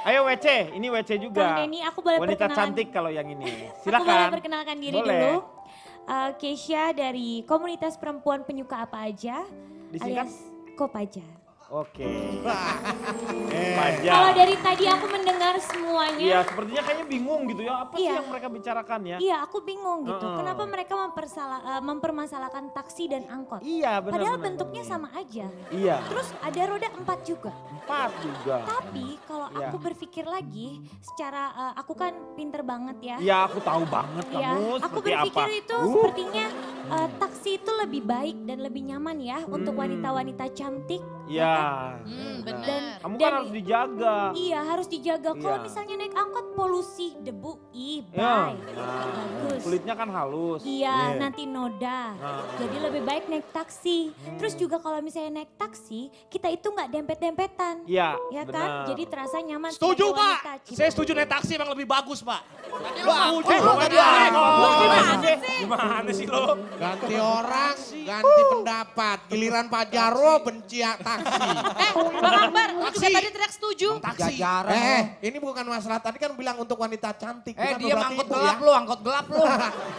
Speaker 4: Ayo WC, ini WC juga.
Speaker 9: Kang Denny, aku boleh
Speaker 4: Wanita
Speaker 9: perkenalan.
Speaker 4: cantik kalau yang ini.
Speaker 9: Aku boleh
Speaker 4: Silakan.
Speaker 9: perkenalkan diri
Speaker 4: Boleh.
Speaker 9: dulu. Keisha dari komunitas perempuan penyuka apa aja,
Speaker 4: Disingkat?
Speaker 9: alias Kopaja.
Speaker 4: Oke.
Speaker 9: Kalau dari tadi aku mendengar semuanya,
Speaker 4: Iya, sepertinya kayaknya bingung gitu ya. Apa sih
Speaker 9: Iya.
Speaker 4: yang mereka bicarakan ya?
Speaker 9: iya aku bingung gitu.
Speaker 4: Heeh.
Speaker 9: Kenapa mereka mempermasalahkan taksi dan angkot?
Speaker 4: Iya, benar.
Speaker 9: Padahal
Speaker 4: benar.
Speaker 9: bentuknya sama aja.
Speaker 4: Iya.
Speaker 9: Terus ada roda 4 juga.
Speaker 4: 4 juga.
Speaker 9: Tapi kalau
Speaker 4: Iya.
Speaker 9: aku berpikir lagi, secara aku kan pinter banget ya.
Speaker 4: Iya, aku tahu banget
Speaker 9: Iya,
Speaker 4: kamu
Speaker 9: aku
Speaker 4: seperti
Speaker 9: berpikir
Speaker 4: apa.
Speaker 9: itu sepertinya taksi itu lebih baik dan lebih nyaman ya untuk wanita-wanita cantik.
Speaker 4: Iya.
Speaker 9: Dan,
Speaker 4: Kamu
Speaker 9: dan
Speaker 4: kan harus dijaga.
Speaker 9: Iya harus dijaga. Kalau
Speaker 4: Iya.
Speaker 9: misalnya naik angkot polusi, debu,
Speaker 4: Ya.
Speaker 9: bye. Bagus.
Speaker 4: Kulitnya kan halus.
Speaker 9: Iya, nanti noda.
Speaker 4: Nah.
Speaker 9: Jadi lebih baik naik taksi. Terus juga kalau misalnya naik taksi, kita itu nggak dempet-dempetan.
Speaker 4: Iya,
Speaker 9: Ya
Speaker 4: benar.
Speaker 9: kan? Jadi terasa nyaman.
Speaker 3: Setuju,
Speaker 9: sebagai
Speaker 3: Pak.
Speaker 9: wanita. Cip.
Speaker 3: Saya setuju naik taksi emang lebih bagus, Pak. Gimana sih lo?
Speaker 1: Ganti orang, ganti pendapat. Giliran Pak Jarwo benci taksi.
Speaker 7: Bang Akbar, lu juga tadi tidak setuju.
Speaker 3: Taksi.
Speaker 1: Ini bukan masalah. Tadi kan bilang untuk wanita cantik. Bukan
Speaker 3: Dia
Speaker 1: berarti
Speaker 3: angkot
Speaker 1: itu
Speaker 3: gelap
Speaker 1: ya.
Speaker 3: lu, angkot gelap lu.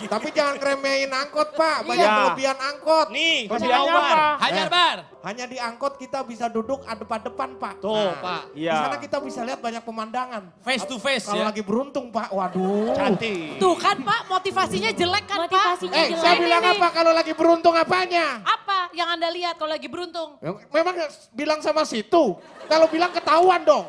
Speaker 1: Tapi jangan kremein angkot, Pak. Banyak
Speaker 4: Iya.
Speaker 1: kelebihan angkot.
Speaker 3: Nih,
Speaker 4: Kelebihannya apa?
Speaker 3: Hajar Bar.
Speaker 1: Hanya di angkot kita bisa duduk depan-depan, Pak.
Speaker 3: Tuh, Pak.
Speaker 4: Iya.
Speaker 1: Di sana kita bisa lihat banyak pemandangan.
Speaker 3: Face to face
Speaker 1: Kalau
Speaker 3: ya.
Speaker 1: lagi beruntung, Pak. Waduh.
Speaker 3: Cantik.
Speaker 7: Tuh kan Pak, motivasinya jelek kan Pak?
Speaker 9: Motivasinya jelek.
Speaker 1: Saya bilang apa kalau lagi beruntung apanya?
Speaker 7: Apa yang Anda lihat kalau lagi beruntung?
Speaker 1: Memang bilang sama situ. Kalau bilang ketahuan dong.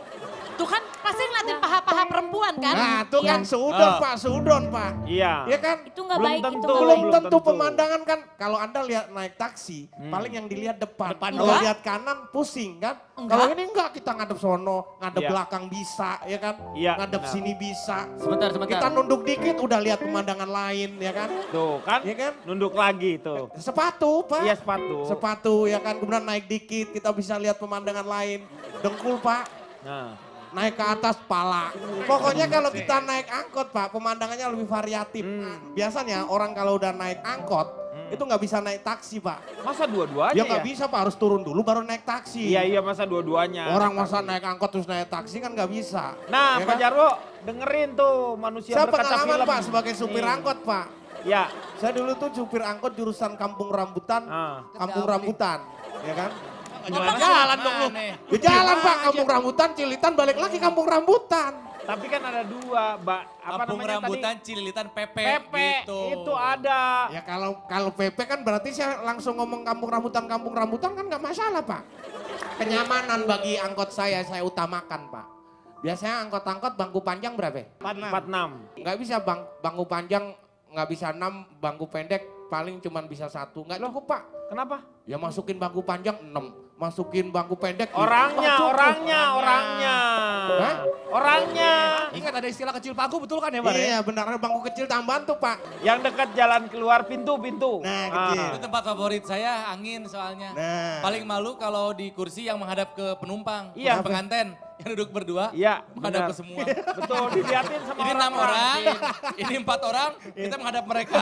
Speaker 7: Tuh kan pasti ngeliatin paha-paha perempuan kan?
Speaker 1: Nah, itu kan seudon, Pak. Seudon, Pak.
Speaker 4: Iya.
Speaker 1: Iya kan?
Speaker 9: Itu nggak
Speaker 4: Belum
Speaker 9: baik, itu
Speaker 4: tentu.
Speaker 9: nggak
Speaker 1: Belum
Speaker 9: baik.
Speaker 1: tentu pemandangan kan. Kalau Anda lihat naik taksi, paling yang dilihat depan. Kalau
Speaker 7: Enggak.
Speaker 1: lihat kanan pusing kan.
Speaker 7: Enggak.
Speaker 1: Kalau ini enggak, kita ngadep sono, ngadep
Speaker 4: Iya.
Speaker 1: belakang bisa, ya kan?
Speaker 4: Iya,
Speaker 1: Ngadep
Speaker 4: benar.
Speaker 1: sini bisa.
Speaker 5: Sebentar.
Speaker 1: Kita nunduk dikit udah lihat pemandangan lain, ya kan?
Speaker 4: Tuh kan,
Speaker 1: Iya kan?
Speaker 4: nunduk lagi tuh.
Speaker 1: Sepatu, Pak.
Speaker 4: Iya, sepatu.
Speaker 1: Sepatu, ya kan? Kemudian naik dikit, kita bisa lihat pemandangan lain. Dengkul, Pak.
Speaker 4: Nah,
Speaker 1: Naik ke atas pala. Pokoknya kalau kita naik angkot, Pak, pemandangannya lebih variatif. Biasanya orang kalau udah naik angkot, itu nggak bisa naik taksi, Pak.
Speaker 4: masa dua-duanya
Speaker 1: Ya
Speaker 4: ya?
Speaker 1: nggak bisa, Pak, harus turun dulu baru naik taksi.
Speaker 4: Iya, masa dua-duanya.
Speaker 1: Orang masa naik angkot terus naik taksi kan nggak bisa.
Speaker 4: Nah,
Speaker 1: Ya
Speaker 4: Pak
Speaker 1: kan?
Speaker 4: Jarwo, dengerin tuh manusia
Speaker 1: Saya
Speaker 4: berkaca
Speaker 1: pengalaman,
Speaker 4: film.
Speaker 1: Pak, sebagai supir
Speaker 4: Nih.
Speaker 1: angkot, Pak.
Speaker 4: Ya,
Speaker 1: Saya dulu tuh supir angkot jurusan Kampung Rambutan, Kampung Rambutan, ya kan?
Speaker 3: Jalan dong lu.
Speaker 1: Ya jalan, Pak, Kampung Rambutan, Cilitan, balik lagi Kampung Rambutan.
Speaker 4: tapi kan ada dua, apa
Speaker 6: Kampung
Speaker 4: namanya
Speaker 6: rambutan,
Speaker 4: tadi?
Speaker 6: Cililitan, Pepe,
Speaker 4: Pepe,
Speaker 6: gitu.
Speaker 4: itu ada.
Speaker 1: Ya kalau PP kan berarti saya langsung ngomong Kampung Rambutan kan nggak masalah, Pak. Kenyamanan bagi angkot saya utamakan, Pak. Biasanya angkot-angkot bangku panjang berapa?
Speaker 4: 46.
Speaker 1: Nggak bisa bangku panjang, nggak bisa 6, bangku pendek paling cuman bisa 1. Nggak cukup Pak.
Speaker 4: Kenapa?
Speaker 1: Ya masukin bangku panjang 6, masukin bangku pendek.
Speaker 4: Orangnya.
Speaker 1: Hah?
Speaker 4: Orangnya.
Speaker 3: Ingat ada istilah kecil paku, betul kan ya Pak?
Speaker 1: Iya benar, ada bangku kecil tambahan tuh Pak.
Speaker 4: Yang dekat jalan keluar pintu.
Speaker 1: Nah kecil.
Speaker 6: Itu tempat favorit saya, angin soalnya.
Speaker 1: Nah.
Speaker 6: Paling malu kalau di kursi yang menghadap ke penumpang,
Speaker 4: Iya.
Speaker 6: kursi penganten. Yang duduk berdua,
Speaker 4: Iya,
Speaker 6: menghadap
Speaker 4: benar.
Speaker 6: ke semua.
Speaker 4: Betul, dilihatin sama
Speaker 6: Ini 6 orang,
Speaker 4: Iya.
Speaker 6: ini 4 orang, kita menghadap mereka.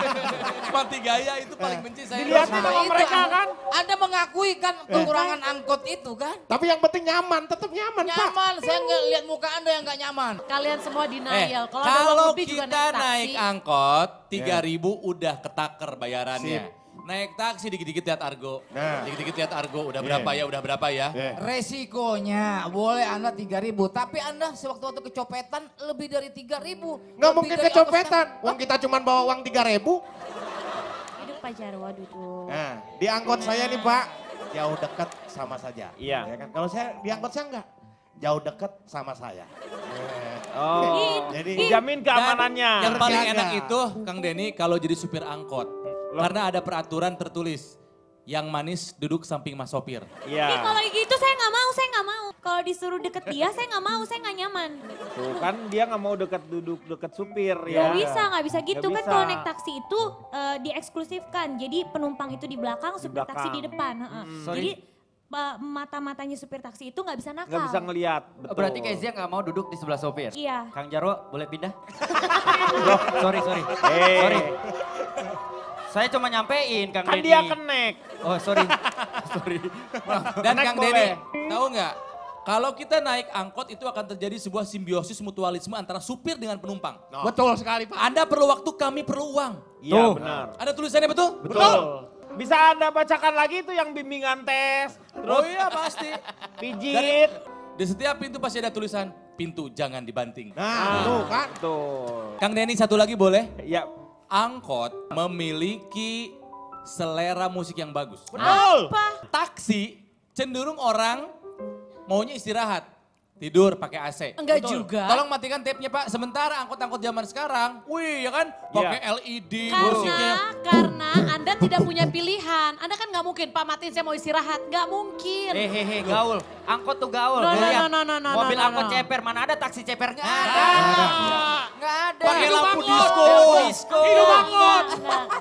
Speaker 6: Cuma 3 gaya itu paling benci saya.
Speaker 4: Dilihatin sama mereka kan.
Speaker 3: Anda mengakui kan kekurangan angkot itu kan?
Speaker 1: Tapi yang penting nyaman, tetap nyaman Pak.
Speaker 3: Nyaman, saya nggak lihat muka Anda yang nggak nyaman.
Speaker 7: Kalian semua denial. Kalau ada uang
Speaker 6: Kalau
Speaker 7: lebih juga
Speaker 6: kita
Speaker 7: naik taksi.
Speaker 6: naik angkot, 3.000 udah ketaker bayarannya. Naik taksi dikit-dikit lihat argo.
Speaker 1: Nah.
Speaker 6: Dikit-dikit lihat argo, udah berapa ya, udah berapa ya.
Speaker 3: Resikonya boleh Anda 3.000, tapi Anda sewaktu-waktu kecopetan lebih dari 3.000.
Speaker 1: Nggak mungkin kecopetan, uang kita cuma bawa uang 3.000.
Speaker 9: Hidup Pak Jarwo duduk.
Speaker 1: Nah, di angkot saya nih Pak, jauh dekat sama saja.
Speaker 4: Iya.
Speaker 1: Ya kan? Kalau saya di angkot saya enggak, jauh dekat sama saya.
Speaker 4: Oh,
Speaker 1: Jadi
Speaker 4: jamin keamanannya.
Speaker 6: Yang paling
Speaker 1: Terjaga.
Speaker 6: enak itu, Kang Denny, kalau jadi supir angkot. Karena ada peraturan tertulis, yang manis duduk samping mas sopir.
Speaker 4: Iya.
Speaker 9: Kalau gitu saya nggak mau. Kalau disuruh deket dia saya nggak mau, saya nggak nyaman.
Speaker 4: Tuh kan dia nggak mau duduk dekat supir
Speaker 9: Nggak
Speaker 4: ya.
Speaker 9: nggak bisa gitu
Speaker 4: Nggak
Speaker 9: kan
Speaker 4: bisa.
Speaker 9: kalau naik taksi itu dieksklusifkan. Jadi penumpang itu di belakang, supir taksi
Speaker 4: belakang.
Speaker 9: di depan.
Speaker 5: Sorry.
Speaker 9: Jadi mata-matanya supir taksi itu nggak bisa nakal.
Speaker 4: Nggak bisa ngelihat. Betul.
Speaker 5: Berarti Kezia nggak mau duduk di sebelah sopir.
Speaker 9: Iya.
Speaker 5: Kang Jarwo boleh pindah? Loh, sorry.
Speaker 4: Eh,
Speaker 5: Sorry. Saya cuma nyampein Kang
Speaker 4: kan
Speaker 5: Denny.
Speaker 4: dia kenek.
Speaker 5: Oh sorry. Sorry.
Speaker 6: Dan
Speaker 4: Naik
Speaker 6: Kang
Speaker 4: boleh.
Speaker 6: Denny, tahu nggak? Kalau kita naik angkot itu akan terjadi sebuah simbiosis mutualisme antara supir dengan penumpang.
Speaker 3: Betul sekali Pak.
Speaker 6: Anda perlu waktu, kami perlu uang.
Speaker 4: Iya benar.
Speaker 6: Ada tulisannya betul?
Speaker 4: Betul. Bisa Anda bacakan lagi itu yang bimbingan tes.
Speaker 6: Oh
Speaker 4: Terus
Speaker 6: iya pasti.
Speaker 4: pijit.
Speaker 6: Di setiap pintu pasti ada tulisan, pintu jangan dibanting.
Speaker 1: nah, tuh kan.
Speaker 4: Tuh.
Speaker 6: Kang Denny satu lagi boleh?
Speaker 4: Ya.
Speaker 6: Angkot memiliki selera musik yang bagus.
Speaker 9: Apa?
Speaker 6: Taksi cenderung orang maunya istirahat, tidur pakai AC.
Speaker 7: Enggak juga.
Speaker 6: Tolong matikan tape-nya Pak. Sementara angkot-angkot zaman sekarang, wih ya kan, pakai LED musiknya.
Speaker 7: Karena Anda tidak punya pilihan. Anda kan nggak mungkin, Pak matiin saya mau istirahat. Nggak mungkin.
Speaker 5: Hehehe gaul. Angkot tuh gaul.
Speaker 7: No,
Speaker 5: Lu
Speaker 7: no,
Speaker 5: lihat.
Speaker 7: no, no, no,
Speaker 5: Mobil
Speaker 7: no, no,
Speaker 5: angkot
Speaker 7: no.
Speaker 5: ceper. Mana ada taksi ceper? Nggak ada.
Speaker 3: Nggak ada.
Speaker 6: Pakai
Speaker 3: Hidup
Speaker 6: lampu
Speaker 3: angkot.
Speaker 6: disco.
Speaker 5: Lampu disco.
Speaker 4: Hidup angkot.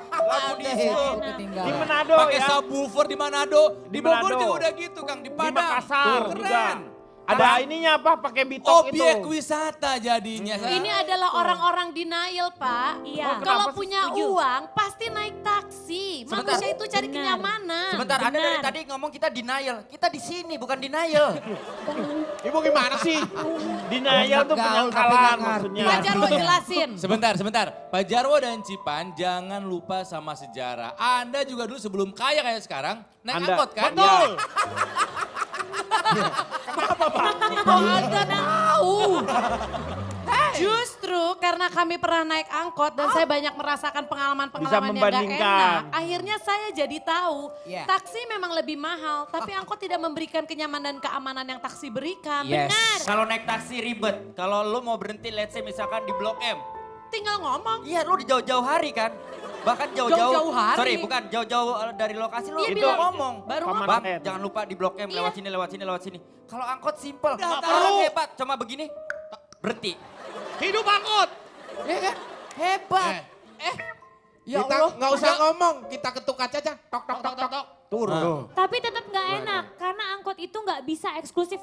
Speaker 5: Lampu disco.
Speaker 4: Di
Speaker 3: Ketinggalan.
Speaker 4: Manado
Speaker 6: Pakai
Speaker 4: ya.
Speaker 6: subwoofer di Manado. Di Bogor
Speaker 4: Manado.
Speaker 6: juga udah gitu Kang, di
Speaker 4: Di
Speaker 6: Padang.
Speaker 4: Makassar
Speaker 6: Tuh,
Speaker 4: juga.
Speaker 6: keren.
Speaker 4: Ada ininya apa? Pakai bitok itu.
Speaker 6: Objek wisata jadinya.
Speaker 7: Ini adalah orang-orang denial, Pak.
Speaker 9: Iya.
Speaker 7: Kalau
Speaker 4: kenapa sih
Speaker 7: punya
Speaker 9: setuju?
Speaker 7: uang, pasti naik taksi.
Speaker 5: Sebentar.
Speaker 7: Manusia itu cari
Speaker 9: Benar.
Speaker 7: kenyamanan.
Speaker 5: Sebentar, Anda dari
Speaker 9: Benar.
Speaker 5: tadi ngomong kita denial. Kita di sini bukan denial.
Speaker 1: Ibu gimana sih?
Speaker 4: Denial tuh
Speaker 3: Gaul, tapi
Speaker 4: penyangkalan
Speaker 3: nggak ngerti.
Speaker 4: maksudnya.
Speaker 7: Pak Jarwo jelasin.
Speaker 6: Sebentar. Pak Jarwo dan Cipan jangan lupa sama sejarah. Anda juga dulu sebelum kaya kayak sekarang, naik
Speaker 4: Anda.
Speaker 6: angkot kan?
Speaker 4: Betul.
Speaker 7: Kok Anda tahu? Justru karena kami pernah naik angkot dan saya banyak merasakan pengalaman-pengalaman yang gak
Speaker 4: membandingkan.
Speaker 7: enak. Akhirnya saya jadi tahu
Speaker 3: Iya.
Speaker 7: taksi memang lebih mahal. Tapi angkot tidak memberikan kenyamanan dan keamanan yang taksi berikan.
Speaker 3: Yes.
Speaker 7: Benar.
Speaker 5: Kalau naik taksi ribet. Kalau lu mau berhenti let's say misalkan di Blok M.
Speaker 7: Tinggal ngomong.
Speaker 5: Iya lu di jauh-jauh hari kan. Bahkan
Speaker 7: Jauh-jauh hari?
Speaker 5: Sorry bukan jauh-jauh dari lokasi lu
Speaker 7: Iya,
Speaker 5: itu
Speaker 7: bilang.
Speaker 5: ngomong.
Speaker 7: Baru
Speaker 4: Paman
Speaker 5: Bang
Speaker 4: Ed.
Speaker 5: jangan lupa di Blok M
Speaker 7: Iya.
Speaker 5: lewat sini. Kalau angkot simple.
Speaker 6: Nggak
Speaker 5: Orang
Speaker 6: tahu.
Speaker 5: hebat cuma begini berhenti.
Speaker 2: Hidup angkot.
Speaker 3: Ya kan? Hebat. Ya
Speaker 1: Kita
Speaker 3: Allah.
Speaker 1: nggak usah ngomong, kita ketuk kaca aja. Tok tok tok tok.
Speaker 4: Turun.
Speaker 9: Tapi tetap nggak enak karena angkot itu nggak bisa eksklusif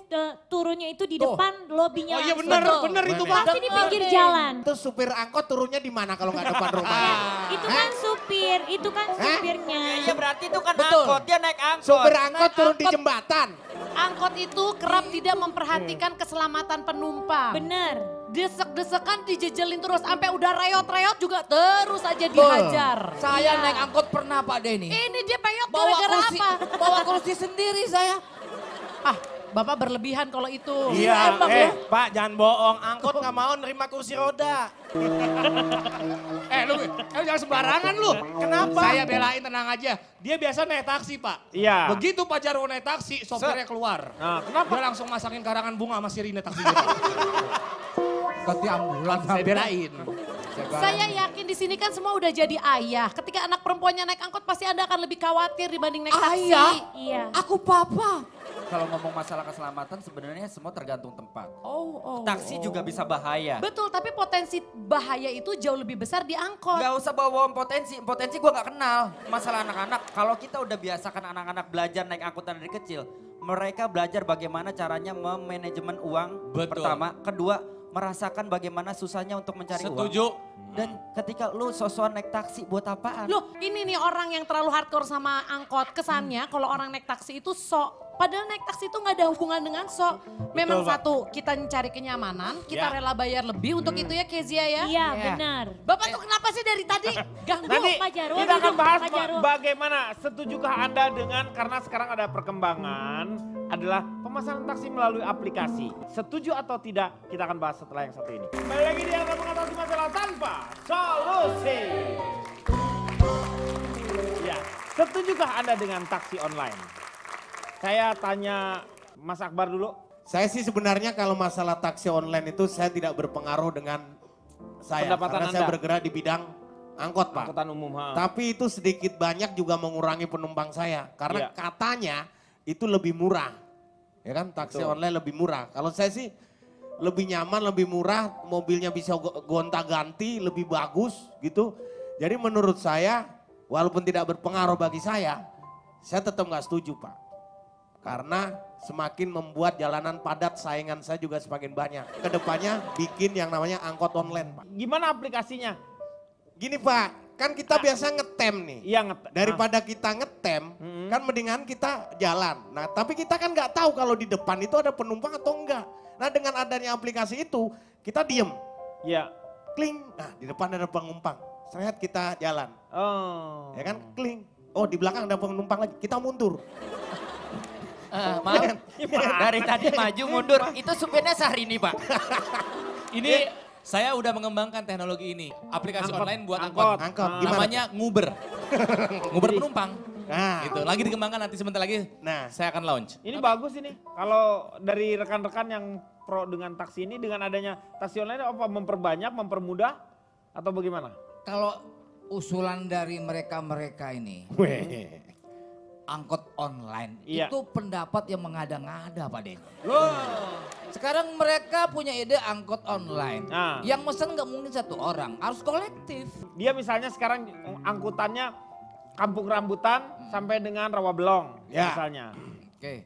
Speaker 9: turunnya itu di
Speaker 3: Tuh.
Speaker 9: depan lobinya.
Speaker 2: Oh iya
Speaker 9: langsung.
Speaker 2: benar itu Pak.
Speaker 9: Pasti di pinggir jalan.
Speaker 1: Itu supir angkot turunnya di mana kalau nggak depan rumahnya?
Speaker 9: Itu kan supir, itu kan supirnya.
Speaker 5: Iya berarti itu kan
Speaker 3: Betul.
Speaker 5: angkot, dia naik angkot.
Speaker 1: Supir angkot turun di
Speaker 7: angkot.
Speaker 1: jembatan.
Speaker 7: Angkot itu kerap tidak memperhatikan keselamatan penumpang.
Speaker 9: Bener.
Speaker 7: Desek-desekan dijejelin terus. Sampai udah reot-reot juga terus aja dihajar.
Speaker 3: Saya
Speaker 7: Iya.
Speaker 3: naik angkot pernah Pak Denny.
Speaker 7: Ini dia peyot
Speaker 3: Bawa
Speaker 7: gara-gara
Speaker 3: kursi,
Speaker 7: apa?
Speaker 3: bawa kursi sendiri saya.
Speaker 7: Bapak berlebihan kalau itu.
Speaker 2: Iya,
Speaker 7: Emang ya?
Speaker 2: Pak jangan bohong, angkot nggak mau nerima kursi roda.
Speaker 10: Lu jangan sembarangan lu.
Speaker 2: Kenapa?
Speaker 10: Saya belain, tenang aja. Dia biasa naik taksi, Pak.
Speaker 4: Iya.
Speaker 10: Begitu Pak Jarwo naik taksi, sopirnya keluar.
Speaker 4: Nah, kenapa?
Speaker 10: Dia langsung masakin karangan bunga sama sirine taksinya.
Speaker 3: Ganti ambulan.
Speaker 10: Saya belain.
Speaker 7: Saya yakin di sini kan semua udah jadi ayah. Ketika anak perempuannya naik angkot pasti Anda akan lebih khawatir dibanding naik taksi.
Speaker 3: Ayah?
Speaker 9: Iya.
Speaker 3: Aku papa. Kalau ngomong masalah keselamatan sebenarnya semua tergantung tempat.
Speaker 5: Taksi juga bisa bahaya.
Speaker 7: Betul, tapi potensi bahaya itu jauh lebih besar di angkot.
Speaker 5: Gak usah bawa potensi gue gak kenal. Masalah anak-anak, kalau kita udah biasakan anak-anak belajar naik angkutan dari kecil, mereka belajar bagaimana caranya memanajemen uang.
Speaker 6: Betul.
Speaker 5: Pertama, kedua merasakan bagaimana susahnya untuk mencari uang.
Speaker 6: Setuju.
Speaker 5: Dan ketika lu sosokan naik taksi buat apaan?
Speaker 7: Loh, ini nih orang yang terlalu hardcore sama angkot. Kesannya kalau orang naik taksi itu sok. Padahal naik taksi itu nggak ada hubungan dengan sok. Memang
Speaker 2: Betul, Pak.
Speaker 7: satu, kita mencari kenyamanan, kita
Speaker 2: Ya.
Speaker 7: rela bayar lebih untuk itu ya Kezia ya.
Speaker 9: Iya, benar.
Speaker 7: Bapak tuh kenapa sih dari tadi ganggu?
Speaker 4: Nanti
Speaker 9: Pak Jarwo,
Speaker 4: kita akan
Speaker 9: duduk,
Speaker 4: bahas
Speaker 9: Pak Jarwo.
Speaker 4: bagaimana setujukah Anda dengan, karena sekarang ada perkembangan adalah pemesanan taksi melalui aplikasi. Setuju atau tidak kita akan bahas setelah yang satu ini. Kembali lagi di Anda mengatasi masalah tanpa solusi. Ya, setujukah Anda dengan taksi online? Saya tanya Mas Akbar dulu.
Speaker 1: Saya sih sebenarnya kalau masalah taksi online itu saya tidak berpengaruh dengan saya.
Speaker 4: Pendapatan
Speaker 1: Karena saya
Speaker 4: Anda?
Speaker 1: bergerak di bidang angkot, Pak.
Speaker 4: Angkutan umum.
Speaker 1: Tapi itu sedikit banyak juga mengurangi penumpang saya. Karena
Speaker 4: Iya.
Speaker 1: katanya itu lebih murah. Ya kan, taksi
Speaker 4: Betul.
Speaker 1: online lebih murah. Kalau saya sih lebih nyaman, lebih murah, mobilnya bisa gonta-ganti, lebih bagus gitu. Jadi menurut saya, walaupun tidak berpengaruh bagi saya tetap nggak setuju, Pak. Karena semakin membuat jalanan padat, saingan saya juga semakin banyak. Kedepannya bikin yang namanya angkot online, Pak.
Speaker 4: Gimana aplikasinya?
Speaker 1: Gini, Pak, kan kita biasa ngetem nih.
Speaker 4: Iya,
Speaker 1: Daripada kita ngetem, kan mendingan kita jalan. Nah, tapi kita kan nggak tahu kalau di depan itu ada penumpang atau enggak. Nah, dengan adanya aplikasi itu, kita diem.
Speaker 4: Iya.
Speaker 1: Kling, nah di depan ada penumpang. Seret kita jalan.
Speaker 4: Oh.
Speaker 1: Ya kan, kling. Oh, di belakang ada penumpang lagi, kita mundur.
Speaker 5: Maaf, dari tadi maju mundur. Itu supirnya Syahrini, Pak.
Speaker 6: Ini saya udah mengembangkan teknologi ini. Aplikasi online buat angkot.
Speaker 1: Angkot, gimana?
Speaker 6: Namanya Nguber. Nguber penumpang.
Speaker 1: Nah,
Speaker 6: Gitu. Lagi dikembangkan, nanti sebentar lagi
Speaker 1: nah.
Speaker 6: saya akan launch.
Speaker 4: Ini bagus ini. Kalau dari rekan-rekan yang pro dengan taksi ini, dengan adanya taksi online apa memperbanyak, mempermudah atau bagaimana?
Speaker 3: Kalau usulan dari mereka-mereka ini, angkot online,
Speaker 4: Iya.
Speaker 3: itu pendapat yang mengada-ngada Pak Den. Sekarang mereka punya ide angkot online.
Speaker 4: Nah.
Speaker 3: Yang mesen nggak mungkin satu orang, harus kolektif.
Speaker 4: Dia misalnya sekarang angkutannya Kampung Rambutan sampai dengan Rawabelong
Speaker 1: Ya.
Speaker 4: misalnya.
Speaker 3: Oke.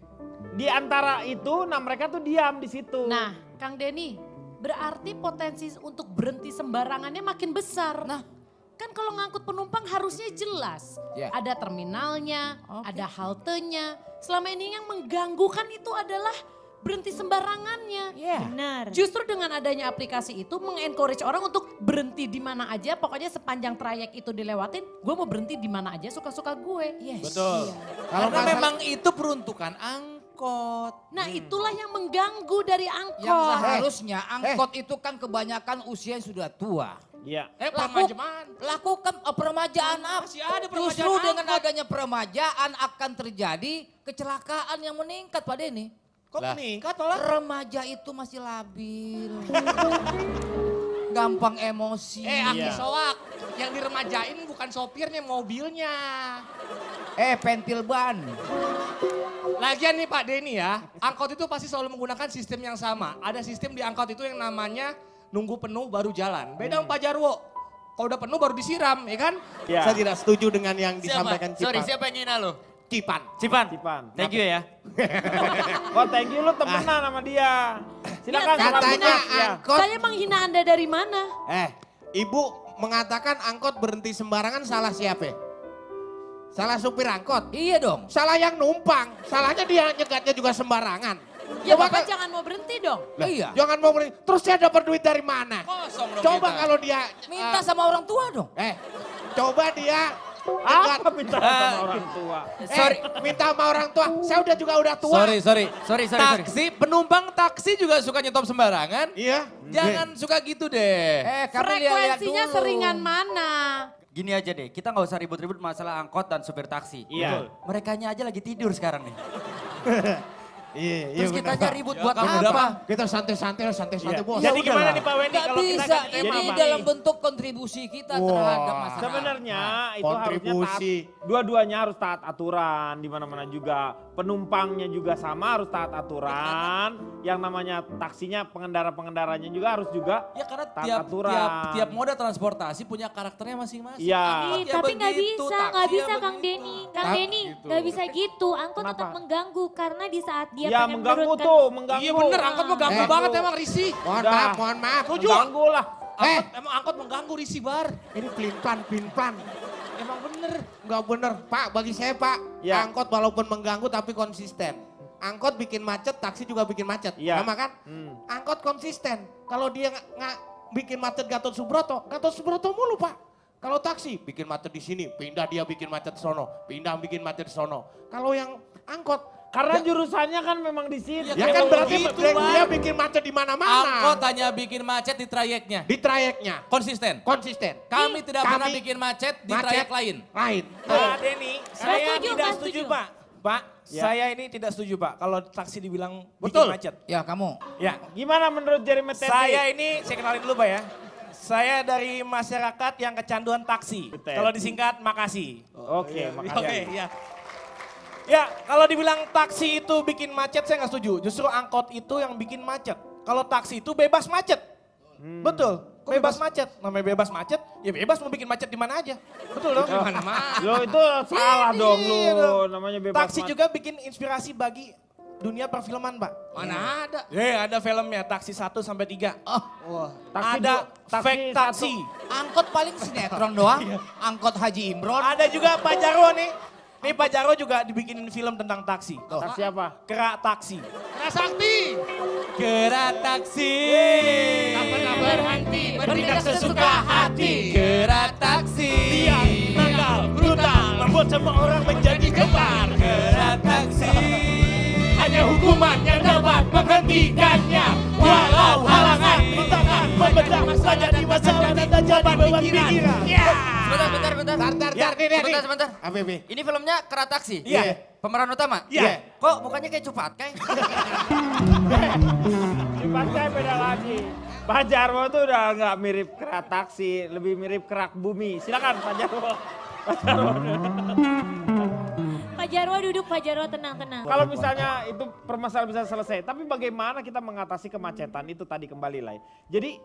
Speaker 4: Di antara itu, nah mereka tuh diam di situ.
Speaker 7: Nah, Kang Denny, berarti potensi untuk berhenti sembarangannya makin besar. Nah, kan kalau ngangkut penumpang harusnya jelas.
Speaker 3: Ya.
Speaker 7: Ada terminalnya, ada haltenya. Selama ini yang mengganggu kan itu adalah berhenti sembarangannya.
Speaker 9: Benar.
Speaker 7: Justru dengan adanya aplikasi itu mengencourage orang untuk berhenti di mana aja. Pokoknya sepanjang trayek itu dilewatin, gue mau berhenti di mana aja suka-suka gue.
Speaker 6: Betul.
Speaker 1: Kalau
Speaker 6: Karena
Speaker 1: masalah-
Speaker 6: memang itu peruntukan angkot.
Speaker 7: Nah itulah yang mengganggu dari angkot.
Speaker 3: Yang seharusnya angkot itu kan kebanyakan usia sudah tua.
Speaker 4: Iya.
Speaker 3: Lakukan peremajaan apa?
Speaker 10: Masih ada peremajaan
Speaker 3: Justru dengan
Speaker 10: angkot.
Speaker 3: adanya peremajaan akan terjadi kecelakaan yang meningkat Pak Denny.
Speaker 10: Kok meningkat malah?
Speaker 3: Remaja itu masih labil. Gampang emosi.
Speaker 10: Aki soak. Yang diremajain bukan sopirnya, mobilnya.
Speaker 3: Pentil ban.
Speaker 10: Lagian nih Pak Denny ya, angkot itu pasti selalu menggunakan sistem yang sama. Ada sistem di angkot itu yang namanya nunggu penuh baru jalan. Beda sama Pak Jarwo. Kalau udah penuh baru disiram, ya kan?
Speaker 4: Iya.
Speaker 1: Saya tidak setuju dengan yang disampaikan Cipan.
Speaker 5: Sorry, siapa yang ngina lo?
Speaker 1: Cipan.
Speaker 5: Cipan.
Speaker 4: Cipan.
Speaker 5: Thank you ya.
Speaker 4: Oh thank you, lu temenan sama dia. Silakan.
Speaker 7: Iya,
Speaker 4: salam
Speaker 1: katanya
Speaker 4: kenal. Ya.
Speaker 1: angkot.
Speaker 7: Saya menghina Anda dari mana?
Speaker 1: Ibu mengatakan angkot berhenti sembarangan, salah siapa? Salah supir angkot.
Speaker 3: Iya dong.
Speaker 1: Salah yang numpang. Salahnya dia nyegatnya juga sembarangan.
Speaker 7: Ya
Speaker 1: Coba
Speaker 7: Bapak
Speaker 1: kan-
Speaker 7: jangan mau berhenti dong.
Speaker 3: Iya.
Speaker 1: Jangan mau berhenti. Terus dia dapat duit dari mana?
Speaker 6: Kosong dong
Speaker 1: Coba
Speaker 6: kita.
Speaker 1: kalau dia
Speaker 3: Minta sama orang tua dong.
Speaker 1: coba dia
Speaker 4: Apa minta sama orang tua?
Speaker 1: Sorry, minta sama orang tua. Saya udah tua.
Speaker 6: Sorry. Taksi, penumpang taksi juga suka nyetop sembarangan.
Speaker 1: Iya.
Speaker 6: Jangan suka gitu deh.
Speaker 3: Kami lihat-lihat
Speaker 7: Frekuensinya
Speaker 3: dulu.
Speaker 7: seringan mana?
Speaker 11: Gini aja deh, kita nggak usah ribut-ribut masalah angkot dan supir taksi.
Speaker 4: Iya.
Speaker 11: Merekanya aja lagi tidur sekarang nih.
Speaker 1: Iya,
Speaker 11: Terus kitanya ribut buat
Speaker 6: kamu
Speaker 11: apa?
Speaker 1: Kita santai-santai bos.
Speaker 4: Jadi gimana nih Pak Wendy
Speaker 3: Nggak
Speaker 4: kalau kita
Speaker 3: bisa,
Speaker 4: kan
Speaker 3: ini
Speaker 4: emang
Speaker 3: dalam bentuk kontribusi kita terhadap masyarakat.
Speaker 4: sebenarnya itu harusnya
Speaker 1: kontribusi.
Speaker 4: taat, dua-duanya harus taat aturan di mana-mana juga. Penumpangnya juga sama harus taat aturan. Yang namanya taksinya pengendara-pengendaranya juga harus juga
Speaker 6: Ya karena
Speaker 4: taat
Speaker 6: tiap,
Speaker 4: aturan.
Speaker 6: tiap moda transportasi punya karakternya masing-masing.
Speaker 4: Iya.
Speaker 9: Ih,
Speaker 6: Ya
Speaker 9: tapi nggak
Speaker 6: begitu,
Speaker 9: bisa,
Speaker 6: taksi
Speaker 9: nggak
Speaker 6: ya
Speaker 9: bisa Kang
Speaker 6: begitu.
Speaker 9: Denny. Kang Denny, nggak bisa gitu. Angkot
Speaker 4: Kenapa?
Speaker 9: tetap mengganggu karena di saat dia
Speaker 4: Ya
Speaker 9: pengen
Speaker 4: mengganggu
Speaker 9: menurunkan.
Speaker 4: tuh, mengganggu.
Speaker 10: Iya bener, angkot mah ganggu banget emang risih.
Speaker 1: Mohon maaf.
Speaker 4: Mengganggu lah.
Speaker 10: Emang angkot mengganggu risih bar.
Speaker 1: Ini pelin-pelan.
Speaker 10: Emang bener.
Speaker 1: Enggak bener. Pak, bagi saya Pak,
Speaker 4: Ya.
Speaker 1: angkot walaupun mengganggu tapi konsisten. Angkot bikin macet, taksi juga bikin macet.
Speaker 4: Iya.
Speaker 1: Sama kan? Angkot konsisten. Kalau dia nggak bikin macet Gatot Subroto mulu Pak. Kalau taksi bikin macet di sini, pindah dia bikin macet di sono, pindah bikin macet di sono. Kalau yang angkot,
Speaker 4: Karena jurusannya kan memang di situ.
Speaker 1: ya kan berarti
Speaker 6: gitu,
Speaker 1: dia bikin macet di mana-mana.
Speaker 6: Angkot hanya bikin macet di trayeknya.
Speaker 1: Di trayeknya,
Speaker 6: Konsisten.
Speaker 1: konsisten.
Speaker 6: Kami tidak pernah bikin macet di trayek lain.
Speaker 1: Lain.
Speaker 2: Pak Denny, saya
Speaker 9: setuju,
Speaker 2: tidak
Speaker 9: nggak
Speaker 2: setuju
Speaker 9: setuju.
Speaker 2: Pak. Pak,
Speaker 4: Ya.
Speaker 2: saya ini tidak setuju Pak kalau taksi dibilang
Speaker 10: Betul.
Speaker 2: bikin macet.
Speaker 3: Ya kamu.
Speaker 2: Ya,
Speaker 4: Gimana menurut Jerry Meteti?
Speaker 2: saya ini, saya kenalin dulu Pak ya. Saya dari masyarakat yang kecanduan taksi.
Speaker 4: Betul.
Speaker 2: Kalau disingkat, makasih.
Speaker 4: Oke, makasih.
Speaker 2: Oke, ya. Ya, kalau dibilang taksi itu bikin macet, saya nggak setuju. Justru angkot itu yang bikin macet. Kalau taksi itu bebas macet. Betul, bebas macet. Namanya bebas macet, ya bebas mau bikin macet di mana aja. Betul dong?
Speaker 4: Lo itu salah dong
Speaker 2: Iya
Speaker 4: lo,
Speaker 2: dong.
Speaker 4: namanya bebas
Speaker 2: Taksi
Speaker 4: macet.
Speaker 2: juga bikin inspirasi bagi dunia perfilman, Pak.
Speaker 10: Mana ada.
Speaker 2: Ada filmnya, Taksi 1 sampai 3.
Speaker 4: Taksi
Speaker 2: Ada
Speaker 4: taksi
Speaker 2: fake
Speaker 4: satu.
Speaker 2: taksi.
Speaker 3: Angkot paling sinetron doang. Angkot Haji Imron.
Speaker 2: Ada juga Pak Jarwo nih. Nih Pak Jarwo juga dibikinin film tentang taksi.
Speaker 4: Taksi apa?
Speaker 2: Kerak taksi.
Speaker 10: Sakti.
Speaker 6: Gerak taksi.
Speaker 10: Tak pernah berhenti, bertindak sesuka hati.
Speaker 6: Gerak taksi.
Speaker 2: Dia nakal, brutal, membuat semua orang menjadi gemar.
Speaker 6: Gerak taksi.
Speaker 10: Hanya hukuman yang dapat menghentikannya. Walau halangan, rintangan, membedah masanya di masalah dan jawaban pikiran. Ya.
Speaker 11: Bentar.
Speaker 1: Bentar,
Speaker 11: Sebentar.
Speaker 1: Apa, Bi?
Speaker 11: Ini filmnya Kerat Taksi?
Speaker 2: Iya.
Speaker 11: Pemeran utama?
Speaker 2: Iya.
Speaker 11: Kok mukanya kayak Cupat Kai?
Speaker 4: Dipakai beda lagi. Pak Jarwo tuh udah nggak mirip kerak taksi, lebih mirip kerak bumi. Silakan Pak Jarwo. Pak Jarwo.
Speaker 9: Pak Jarwo duduk, Pak Jarwo tenang.
Speaker 4: Kalau misalnya itu permasalahan bisa selesai, tapi bagaimana kita mengatasi kemacetan itu tadi kembali lah. Jadi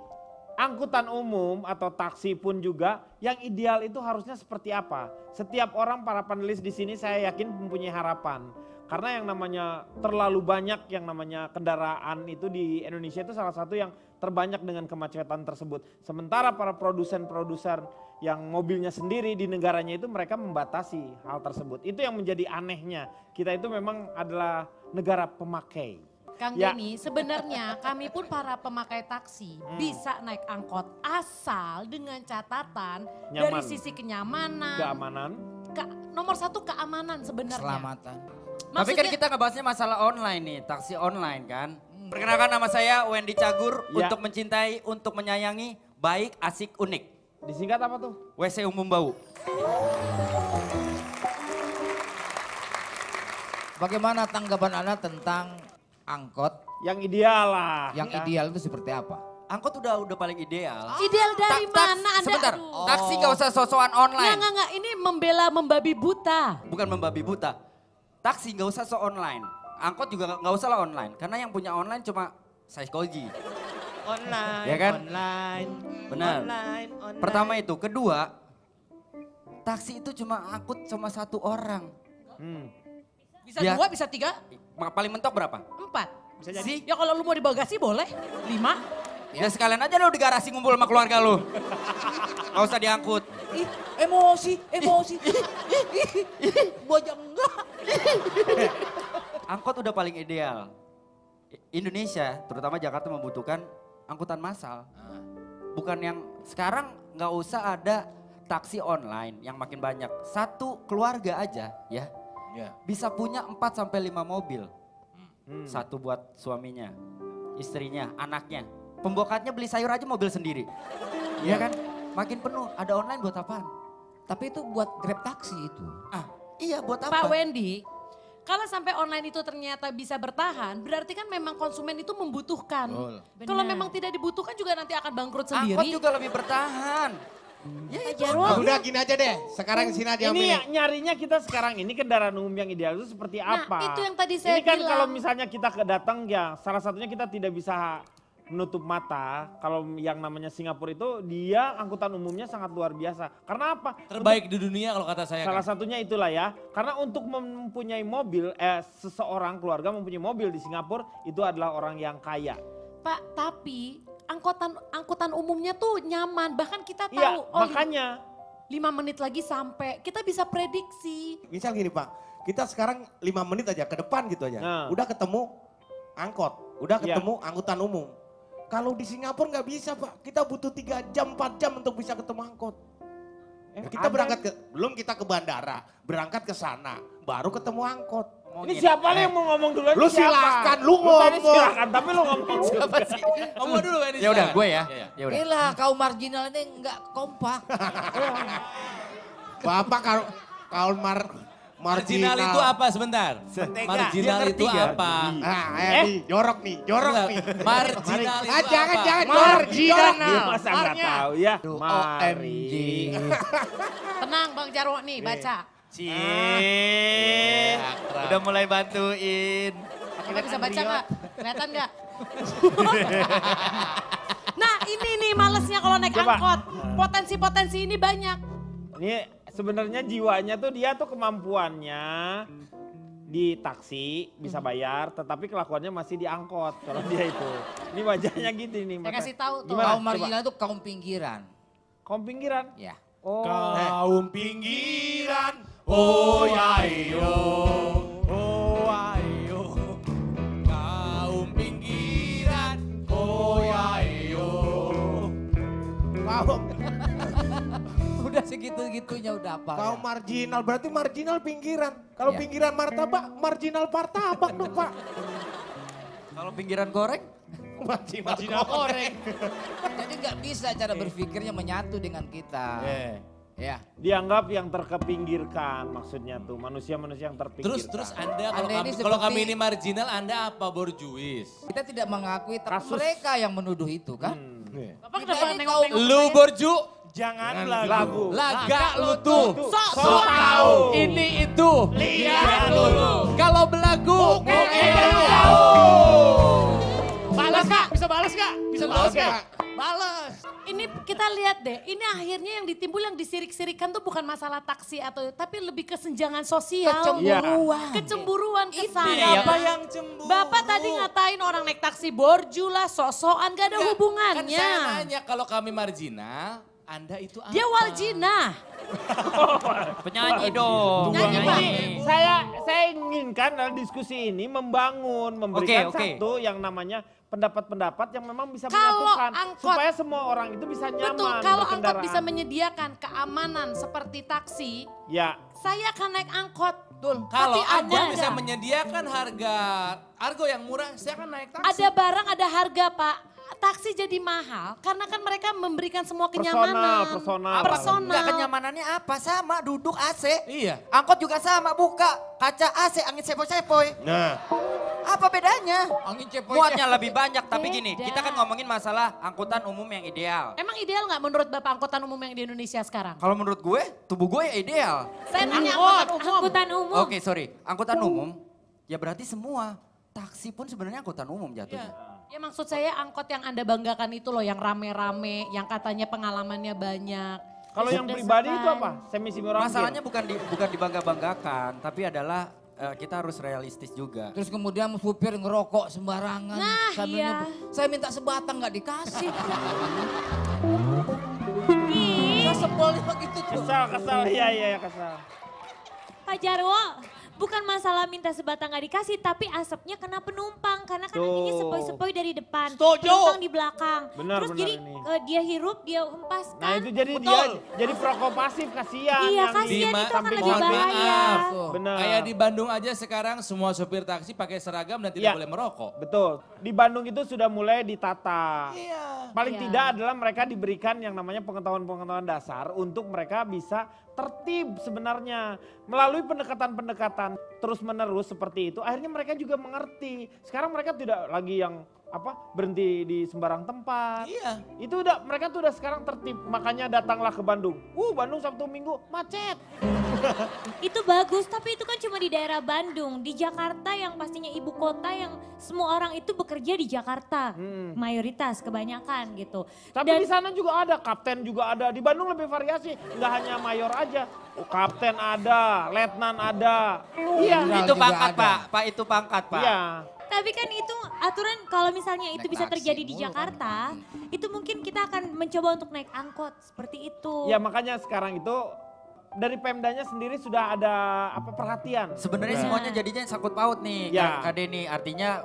Speaker 4: angkutan umum atau taksi pun juga yang ideal itu harusnya seperti apa? Setiap orang para panelis di sini saya yakin mempunyai harapan. Karena yang namanya terlalu banyak yang namanya kendaraan itu di Indonesia itu salah satu yang terbanyak dengan kemacetan tersebut. Sementara para produsen-produsen yang mobilnya sendiri di negaranya itu mereka membatasi hal tersebut. Itu yang menjadi anehnya. Kita itu memang adalah negara pemakai.
Speaker 7: Kang
Speaker 4: Ya.
Speaker 7: Denny, sebenarnya kami pun para pemakai taksi bisa naik angkot asal dengan catatan dari
Speaker 4: Nyaman.
Speaker 7: sisi kenyamanan,
Speaker 4: Keamanan.
Speaker 7: nomor satu keamanan sebenarnya.
Speaker 3: Keselamatan.
Speaker 11: Tapi kan kita ngebahasnya masalah online nih, taksi online kan. Perkenalkan nama saya Wendy Cagur,
Speaker 4: Ya.
Speaker 11: untuk mencintai, untuk menyayangi, baik, asik, unik.
Speaker 4: Disingkat apa tuh?
Speaker 11: WC umum bau.
Speaker 3: Bagaimana tanggapan Anda tentang angkot
Speaker 4: Yang ideal lah.
Speaker 3: yang
Speaker 4: Ya.
Speaker 3: ideal itu seperti apa?
Speaker 11: Angkot udah paling ideal.
Speaker 7: Ideal dari mana Anda?
Speaker 11: Sebentar,
Speaker 7: Aduh.
Speaker 11: taksi gak usah sosokan online.
Speaker 7: Nggak, ini membela membabi buta.
Speaker 11: Bukan membabi buta. Taksi gak usah so online. Angkot juga gak usah lah online. Karena yang punya online cuma saya koji.
Speaker 2: Online,
Speaker 11: Ya kan?
Speaker 2: online.
Speaker 11: Benar.
Speaker 2: Online.
Speaker 11: Pertama itu. Kedua, taksi itu cuma angkut sama satu orang.
Speaker 7: Bisa
Speaker 11: Ya.
Speaker 7: 2, bisa 3,
Speaker 11: Paling mentok berapa?
Speaker 7: 4.
Speaker 11: Bisa jadi.
Speaker 7: Ya kalau lu mau di bagasi boleh, 5.
Speaker 11: Ya sekalian aja lu di garasi ngumpul sama keluarga lu. Gak usah diangkut.
Speaker 3: Ih, emosi. Bojang enggak.
Speaker 11: Angkot udah paling ideal. Indonesia, terutama Jakarta membutuhkan angkutan massal. Bukan yang sekarang nggak usah ada taksi online yang makin banyak. Satu keluarga aja ya. Bisa punya 4 sampai 5 mobil. Satu buat suaminya, istrinya, anaknya. Pembokatnya beli sayur aja mobil sendiri. Iya kan? Makin penuh. Ada online buat apaan?
Speaker 3: Tapi itu buat Grab taksi itu.
Speaker 11: Iya buat apa?
Speaker 7: Pak Wendy, kalau sampai online itu ternyata bisa bertahan, berarti kan memang konsumen itu membutuhkan. Kalau memang tidak dibutuhkan juga nanti akan bangkrut sendiri.
Speaker 11: Angkot juga lebih bertahan. Ya itu.
Speaker 1: Udah gini aja deh, sekarang sini aja
Speaker 4: Ini nyarinya kita sekarang ini kendaraan umum yang ideal itu seperti apa?
Speaker 7: Nah, itu yang tadi saya
Speaker 4: Ini kan
Speaker 7: bilang.
Speaker 4: kalau misalnya kita datang ya salah satunya kita tidak bisa menutup mata. Kalau yang namanya Singapura itu dia angkutan umumnya sangat luar biasa. Karena apa?
Speaker 6: Terbaik di dunia kalau kata saya.
Speaker 4: Salah satunya itulah ya. Karena untuk mempunyai mobil, seseorang keluarga mempunyai mobil di Singapura itu adalah orang yang kaya.
Speaker 7: Pak, tapi angkutan umumnya tuh nyaman. Bahkan kita tahu.
Speaker 4: Iya, makanya.
Speaker 7: 5 menit lagi sampai. Kita bisa prediksi.
Speaker 1: Misal gini Pak, kita sekarang 5 menit aja ke depan gitu aja. Udah ketemu angkot, udah ketemu angkutan umum. Kalau di Singapura nggak bisa Pak, kita butuh 3 jam, 4 jam untuk bisa ketemu angkot. Kita belum kita ke bandara, berangkat ke sana, baru ketemu angkot.
Speaker 4: Ini siapa nih yang mau ngomong duluan?
Speaker 1: Lu silahkan, lu ngomong.
Speaker 4: Silahkan, tapi lu ngomong.
Speaker 3: Siapa sih?
Speaker 6: Ngomong dulu Wendy.
Speaker 11: Ya udah, gue ya. Ya udah.
Speaker 3: Inilah kaum marginal ini nggak kompak.
Speaker 1: Bapak kalau marginal
Speaker 6: itu apa sebentar? Marginal itu apa?
Speaker 1: Jorok nih.
Speaker 6: Marginal itu apa?
Speaker 1: Jangan,
Speaker 4: Dia masa nggak tahu ya.
Speaker 3: OMG.
Speaker 7: Tenang Bang Jarwo nih, baca.
Speaker 11: Udah mulai bantuin.
Speaker 7: Kita bisa baca nggak? Kelihatan nggak? Nah ini nih malesnya kalau naik angkot. Potensi-potensi ini banyak.
Speaker 4: Ini sebenarnya jiwanya tuh dia tuh kemampuannya di taksi bisa bayar, tetapi kelakuannya masih di angkot kalau dia itu. Ini wajahnya gitu nih.
Speaker 7: Saya kasih tahu tuh.
Speaker 3: Kaum marginal itu kaum pinggiran.
Speaker 4: Kaum pinggiran?
Speaker 3: Ya.
Speaker 4: Oh.
Speaker 1: Kaum pinggiran, oh ya iyo,
Speaker 6: Oh ayo. Kaum pinggiran. Oh ayo.
Speaker 3: Udah segitu-gitunya udah apa.
Speaker 1: kaum marginal, berarti marginal pinggiran. Kalau pinggiran martabak, marginal martabak dong Pak.
Speaker 11: Kalau pinggiran goreng?
Speaker 1: Marginal goreng.
Speaker 3: Jadi nggak bisa cara berpikirnya menyatu dengan kita. Ya.
Speaker 4: Dianggap yang terkepinggirkan maksudnya tuh manusia-manusia yang terpinggirkan.
Speaker 6: Terus Anda kalau kami ini marginal, Anda apa borjuis?
Speaker 3: Kita tidak mengakui, tapi mereka yang menuduh itu kan.
Speaker 7: Bapak kenapa nengok-nengok
Speaker 6: Lu borju,
Speaker 2: Jangan
Speaker 4: lagu.
Speaker 6: lagak lu tuh.
Speaker 7: Sok tahu.
Speaker 6: Ini itu.
Speaker 2: Lihat dulu.
Speaker 6: Kalau belagu,
Speaker 10: Balas Kak, bisa balas Kak? Bisa balas Kak?
Speaker 7: Balas. Ini kita lihat deh, ini akhirnya yang ditimbul yang disirik-sirikan tuh bukan masalah taksi atau tapi lebih kesenjangan sosial.
Speaker 3: Kecemburuan.
Speaker 7: Kecemburuan kesana.
Speaker 2: Siapa yang cemburu?
Speaker 7: Bapak tadi ngatain orang naik taksi borju lah, sosokan gak ada
Speaker 6: Kan
Speaker 7: hubungannya.
Speaker 6: saya nanya kalau kami marginal, Anda itu apa?
Speaker 7: Dia waljinah.
Speaker 11: Penyanyi dong.
Speaker 7: Nyanyi, Pak.
Speaker 4: Saya inginkan dalam diskusi ini memberikan
Speaker 11: Oke.
Speaker 4: satu yang namanya pendapat-pendapat yang memang bisa
Speaker 7: Kalau
Speaker 4: menyatukan
Speaker 7: angkot-
Speaker 4: supaya semua orang itu bisa nyaman
Speaker 7: Betul, kalau angkot
Speaker 4: berkendaraan.
Speaker 7: bisa menyediakan keamanan seperti taksi,
Speaker 4: Ya,
Speaker 7: saya akan naik angkot.
Speaker 6: Kalau
Speaker 7: Tapi
Speaker 6: Anda
Speaker 7: ada.
Speaker 6: bisa menyediakan harga yang murah, saya akan naik taksi.
Speaker 7: Ada barang, ada harga Pak. Taksi jadi mahal karena kan mereka memberikan semua kenyamanan.
Speaker 4: personal.
Speaker 11: Enggak, kenyamanannya apa? Sama, duduk AC.
Speaker 6: Iya.
Speaker 11: Angkot juga sama, buka. Kaca AC, angin sepoi-sepoi.
Speaker 1: Nah,
Speaker 11: Apa bedanya?
Speaker 3: Angin cepoi.
Speaker 11: Muatnya lebih banyak, tapi gini,
Speaker 7: Beda.
Speaker 11: kita kan ngomongin masalah angkutan umum yang ideal.
Speaker 7: Emang ideal nggak menurut Bapak angkutan umum yang di Indonesia sekarang?
Speaker 11: Kalau menurut gue, tubuh gue ya ideal.
Speaker 7: Saya nanya angkutan umum.
Speaker 11: Oke, sorry. Angkutan umum, ya berarti semua. Taksi pun sebenarnya angkutan umum jatuhnya.
Speaker 7: Ya maksud saya angkot yang Anda banggakan itu loh yang rame-rame, yang katanya pengalamannya banyak.
Speaker 4: Kalau yang pribadi itu apa? Semi-semi orang.
Speaker 11: Masalahnya bukan dibangga-banggakan, tapi adalah kita harus realistis juga.
Speaker 3: Terus kemudian supir ngerokok sembarangan.
Speaker 7: Nah,
Speaker 3: sambil
Speaker 7: iya.
Speaker 3: nyebut, saya minta sebatang nggak dikasih.
Speaker 9: Ih,
Speaker 3: Saya sebelnya begitu tuh.
Speaker 4: Kesal, ya kesal.
Speaker 9: Pak Jarwo, Bukan masalah minta sebatang gak dikasih, tapi asapnya kena penumpang. Karena kan nantinya sepoi-sepoi dari depan, penumpang di belakang.
Speaker 4: Benar,
Speaker 9: Terus
Speaker 4: benar
Speaker 9: jadi
Speaker 4: ini.
Speaker 9: dia hirup, dia hempaskan.
Speaker 4: Nah itu jadi dia jadi prokopasif, kasihan.
Speaker 9: Iya,
Speaker 4: yang
Speaker 9: kasihan
Speaker 4: di-
Speaker 9: itu akan
Speaker 4: samping
Speaker 9: lebih
Speaker 4: mobil.
Speaker 9: bahaya.
Speaker 4: Benar.
Speaker 6: Kayak di Bandung aja sekarang semua sopir taksi pakai seragam dan tidak
Speaker 4: Iya.
Speaker 6: boleh merokok.
Speaker 4: Betul. Di Bandung itu sudah mulai ditata. Paling
Speaker 9: Iya.
Speaker 4: tidak adalah mereka diberikan yang namanya pengetahuan-pengetahuan dasar untuk mereka bisa tertib sebenarnya. Melalui pendekatan-pendekatan terus-menerus seperti itu, akhirnya mereka juga mengerti. Sekarang mereka tidak lagi yang berhenti di sembarang tempat.
Speaker 6: Iya.
Speaker 4: Itu mereka tuh udah sekarang tertib. Makanya datanglah ke Bandung. Bandung Sabtu Minggu macet.
Speaker 9: Itu bagus, tapi itu kan cuma di daerah Bandung. Di Jakarta yang pastinya ibu kota yang semua orang itu bekerja di Jakarta. Mayoritas, kebanyakan gitu.
Speaker 4: Tapi di sana juga ada, kapten juga ada. Di Bandung lebih variasi, nggak hanya mayor aja. Kapten ada, letnan ada. Iya.
Speaker 11: Itu pangkat Pak, itu pangkat Pak.
Speaker 4: Iya.
Speaker 9: Tapi kan itu aturan kalau misalnya itu bisa terjadi di Jakarta, itu mungkin kita akan mencoba untuk naik angkot seperti itu.
Speaker 4: Ya makanya sekarang itu dari Pemdanya sendiri sudah ada perhatian.
Speaker 11: Sebenarnya semuanya jadinya sangkut paut nih
Speaker 4: Ya.
Speaker 11: Kak Denny. Artinya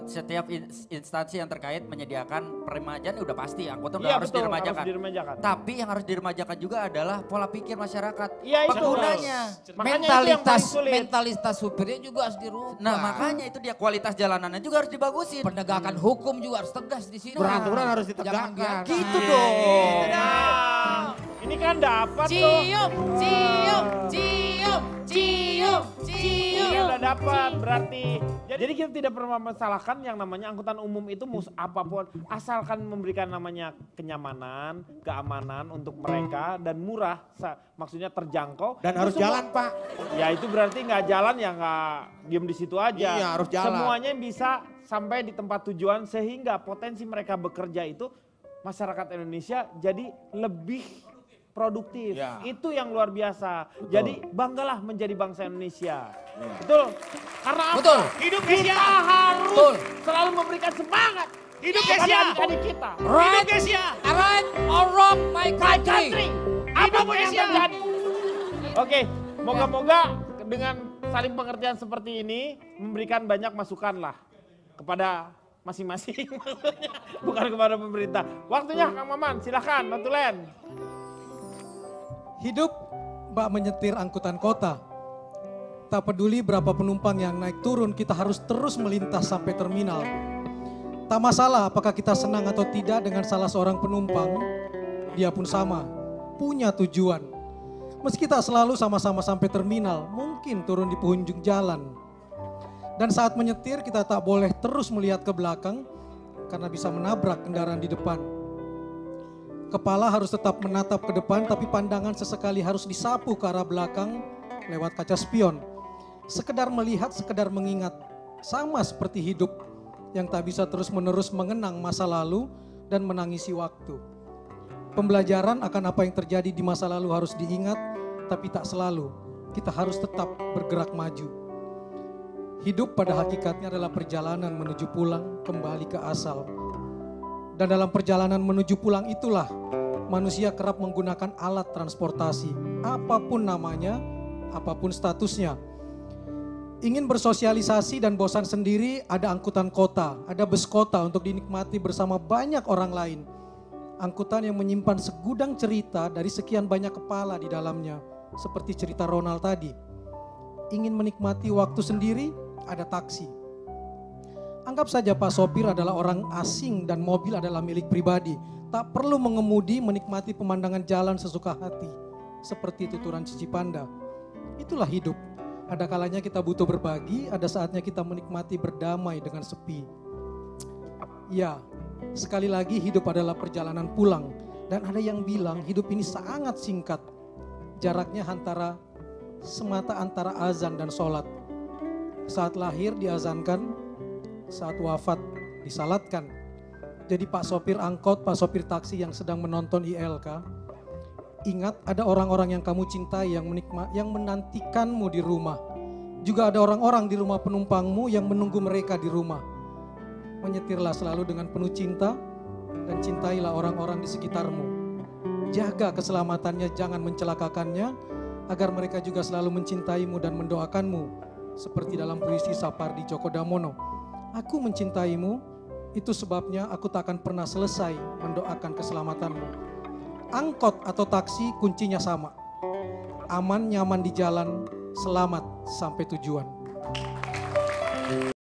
Speaker 11: setiap instansi yang terkait menyediakan peremajaan udah pasti angkutan udah
Speaker 4: Iya,
Speaker 11: harus
Speaker 4: betul,
Speaker 11: diremajakan.
Speaker 4: harus diremajakan.
Speaker 11: Tapi yang harus diremajakan juga adalah pola pikir masyarakat.
Speaker 4: Iya, itu.
Speaker 11: Penggunanya.
Speaker 3: Mentalitas supirnya juga harus dirubah.
Speaker 11: Nah makanya itu dia kualitas jalanannya juga harus dibagusin.
Speaker 3: Penegakan hukum juga harus tegas di sini.
Speaker 1: Peraturan harus
Speaker 3: Jangan
Speaker 1: ditegakkan.
Speaker 11: Gitu dong.
Speaker 4: Nah, ini kan dapat tuh.
Speaker 7: Cium, cium, cium, cium,
Speaker 4: Ini
Speaker 7: cium.
Speaker 4: udah dapat berarti. Jadi kita tidak pernah mempermasalahkan yang namanya angkutan umum itu apapun. Asalkan memberikan namanya kenyamanan, keamanan untuk mereka dan murah. Maksudnya terjangkau.
Speaker 1: Dan
Speaker 4: Itu
Speaker 1: harus
Speaker 4: semua-
Speaker 1: jalan Pak.
Speaker 4: Ya itu berarti nggak jalan ya nggak diem di situ aja.
Speaker 1: Iya, harus jalan.
Speaker 4: Semuanya bisa sampai di tempat tujuan sehingga potensi mereka bekerja itu masyarakat Indonesia jadi lebih produktif.
Speaker 1: Ya.
Speaker 4: Itu yang luar biasa. Jadi banggalah menjadi bangsa Indonesia. Betul. Karena apa?
Speaker 3: Betul.
Speaker 10: Hidup
Speaker 4: Kita
Speaker 10: Asia.
Speaker 4: harus
Speaker 3: Betul.
Speaker 4: selalu memberikan semangat
Speaker 10: Hidup
Speaker 4: kepada
Speaker 10: Asia.
Speaker 4: adik-adik kita.
Speaker 10: Hidup Asia.
Speaker 3: Right or wrong my
Speaker 4: My
Speaker 3: country.
Speaker 4: country. Apapun yang
Speaker 10: Asia.
Speaker 4: terjadi. Oke, moga-moga dengan saling pengertian seperti ini memberikan banyak masukan lah kepada masing-masing. Maksudnya, bukan kepada pemerintah. Waktunya Kang Maman, silahkan Bang Tulen.
Speaker 12: Hidup bak menyetir angkutan kota. Tak peduli berapa penumpang yang naik turun, kita harus terus melintas sampai terminal. Tak masalah apakah kita senang atau tidak dengan salah seorang penumpang, dia pun sama, punya tujuan. Meski tak selalu sama-sama sampai terminal, mungkin turun di penghujung jalan. Dan saat menyetir kita tak boleh terus melihat ke belakang karena bisa menabrak kendaraan di depan. Kepala harus tetap menatap ke depan tapi pandangan sesekali harus disapu ke arah belakang lewat kaca spion. Sekedar melihat, sekedar mengingat. Sama seperti hidup yang tak bisa terus-menerus mengenang masa lalu dan menangisi waktu. Pembelajaran akan apa yang terjadi di masa lalu harus diingat, tapi tak selalu. Kita harus tetap bergerak maju. Hidup pada hakikatnya adalah perjalanan menuju pulang kembali ke asal. Dan dalam perjalanan menuju pulang itulah manusia kerap menggunakan alat transportasi. Apapun namanya, apapun statusnya. Ingin bersosialisasi dan bosan sendiri, ada angkutan kota, ada bus kota untuk dinikmati bersama banyak orang lain. Angkutan yang menyimpan segudang cerita dari sekian banyak kepala di dalamnya. Seperti cerita Ronald tadi. Ingin menikmati waktu sendiri, ada taksi. Anggap saja Pak Sopir adalah orang asing dan mobil adalah milik pribadi. Tak perlu mengemudi menikmati pemandangan jalan sesuka hati. Seperti tuturan Cici Panda. Itulah hidup. Ada kalanya kita butuh berbagi, ada saatnya kita menikmati berdamai dengan sepi. Ya, sekali lagi hidup adalah perjalanan pulang. Dan ada yang bilang hidup ini sangat singkat. Jaraknya semata antara azan dan sholat. Saat lahir diazankan, saat wafat disalatkan. Jadi Pak Sopir angkot, Pak Sopir taksi yang sedang menonton ILK, ingat ada orang-orang yang kamu cintai yang menantikanmu di rumah. Juga ada orang-orang di rumah penumpangmu yang menunggu mereka di rumah. Menyetirlah selalu dengan penuh cinta dan cintailah orang-orang di sekitarmu. Jaga keselamatannya, jangan mencelakakannya. agar mereka juga selalu mencintaimu dan mendoakanmu. Seperti dalam puisi Sapardi Djoko Damono. Aku mencintaimu, itu sebabnya aku tak akan pernah selesai mendoakan keselamatanmu. Angkot atau taksi kuncinya sama. Aman, nyaman di jalan, selamat sampai tujuan.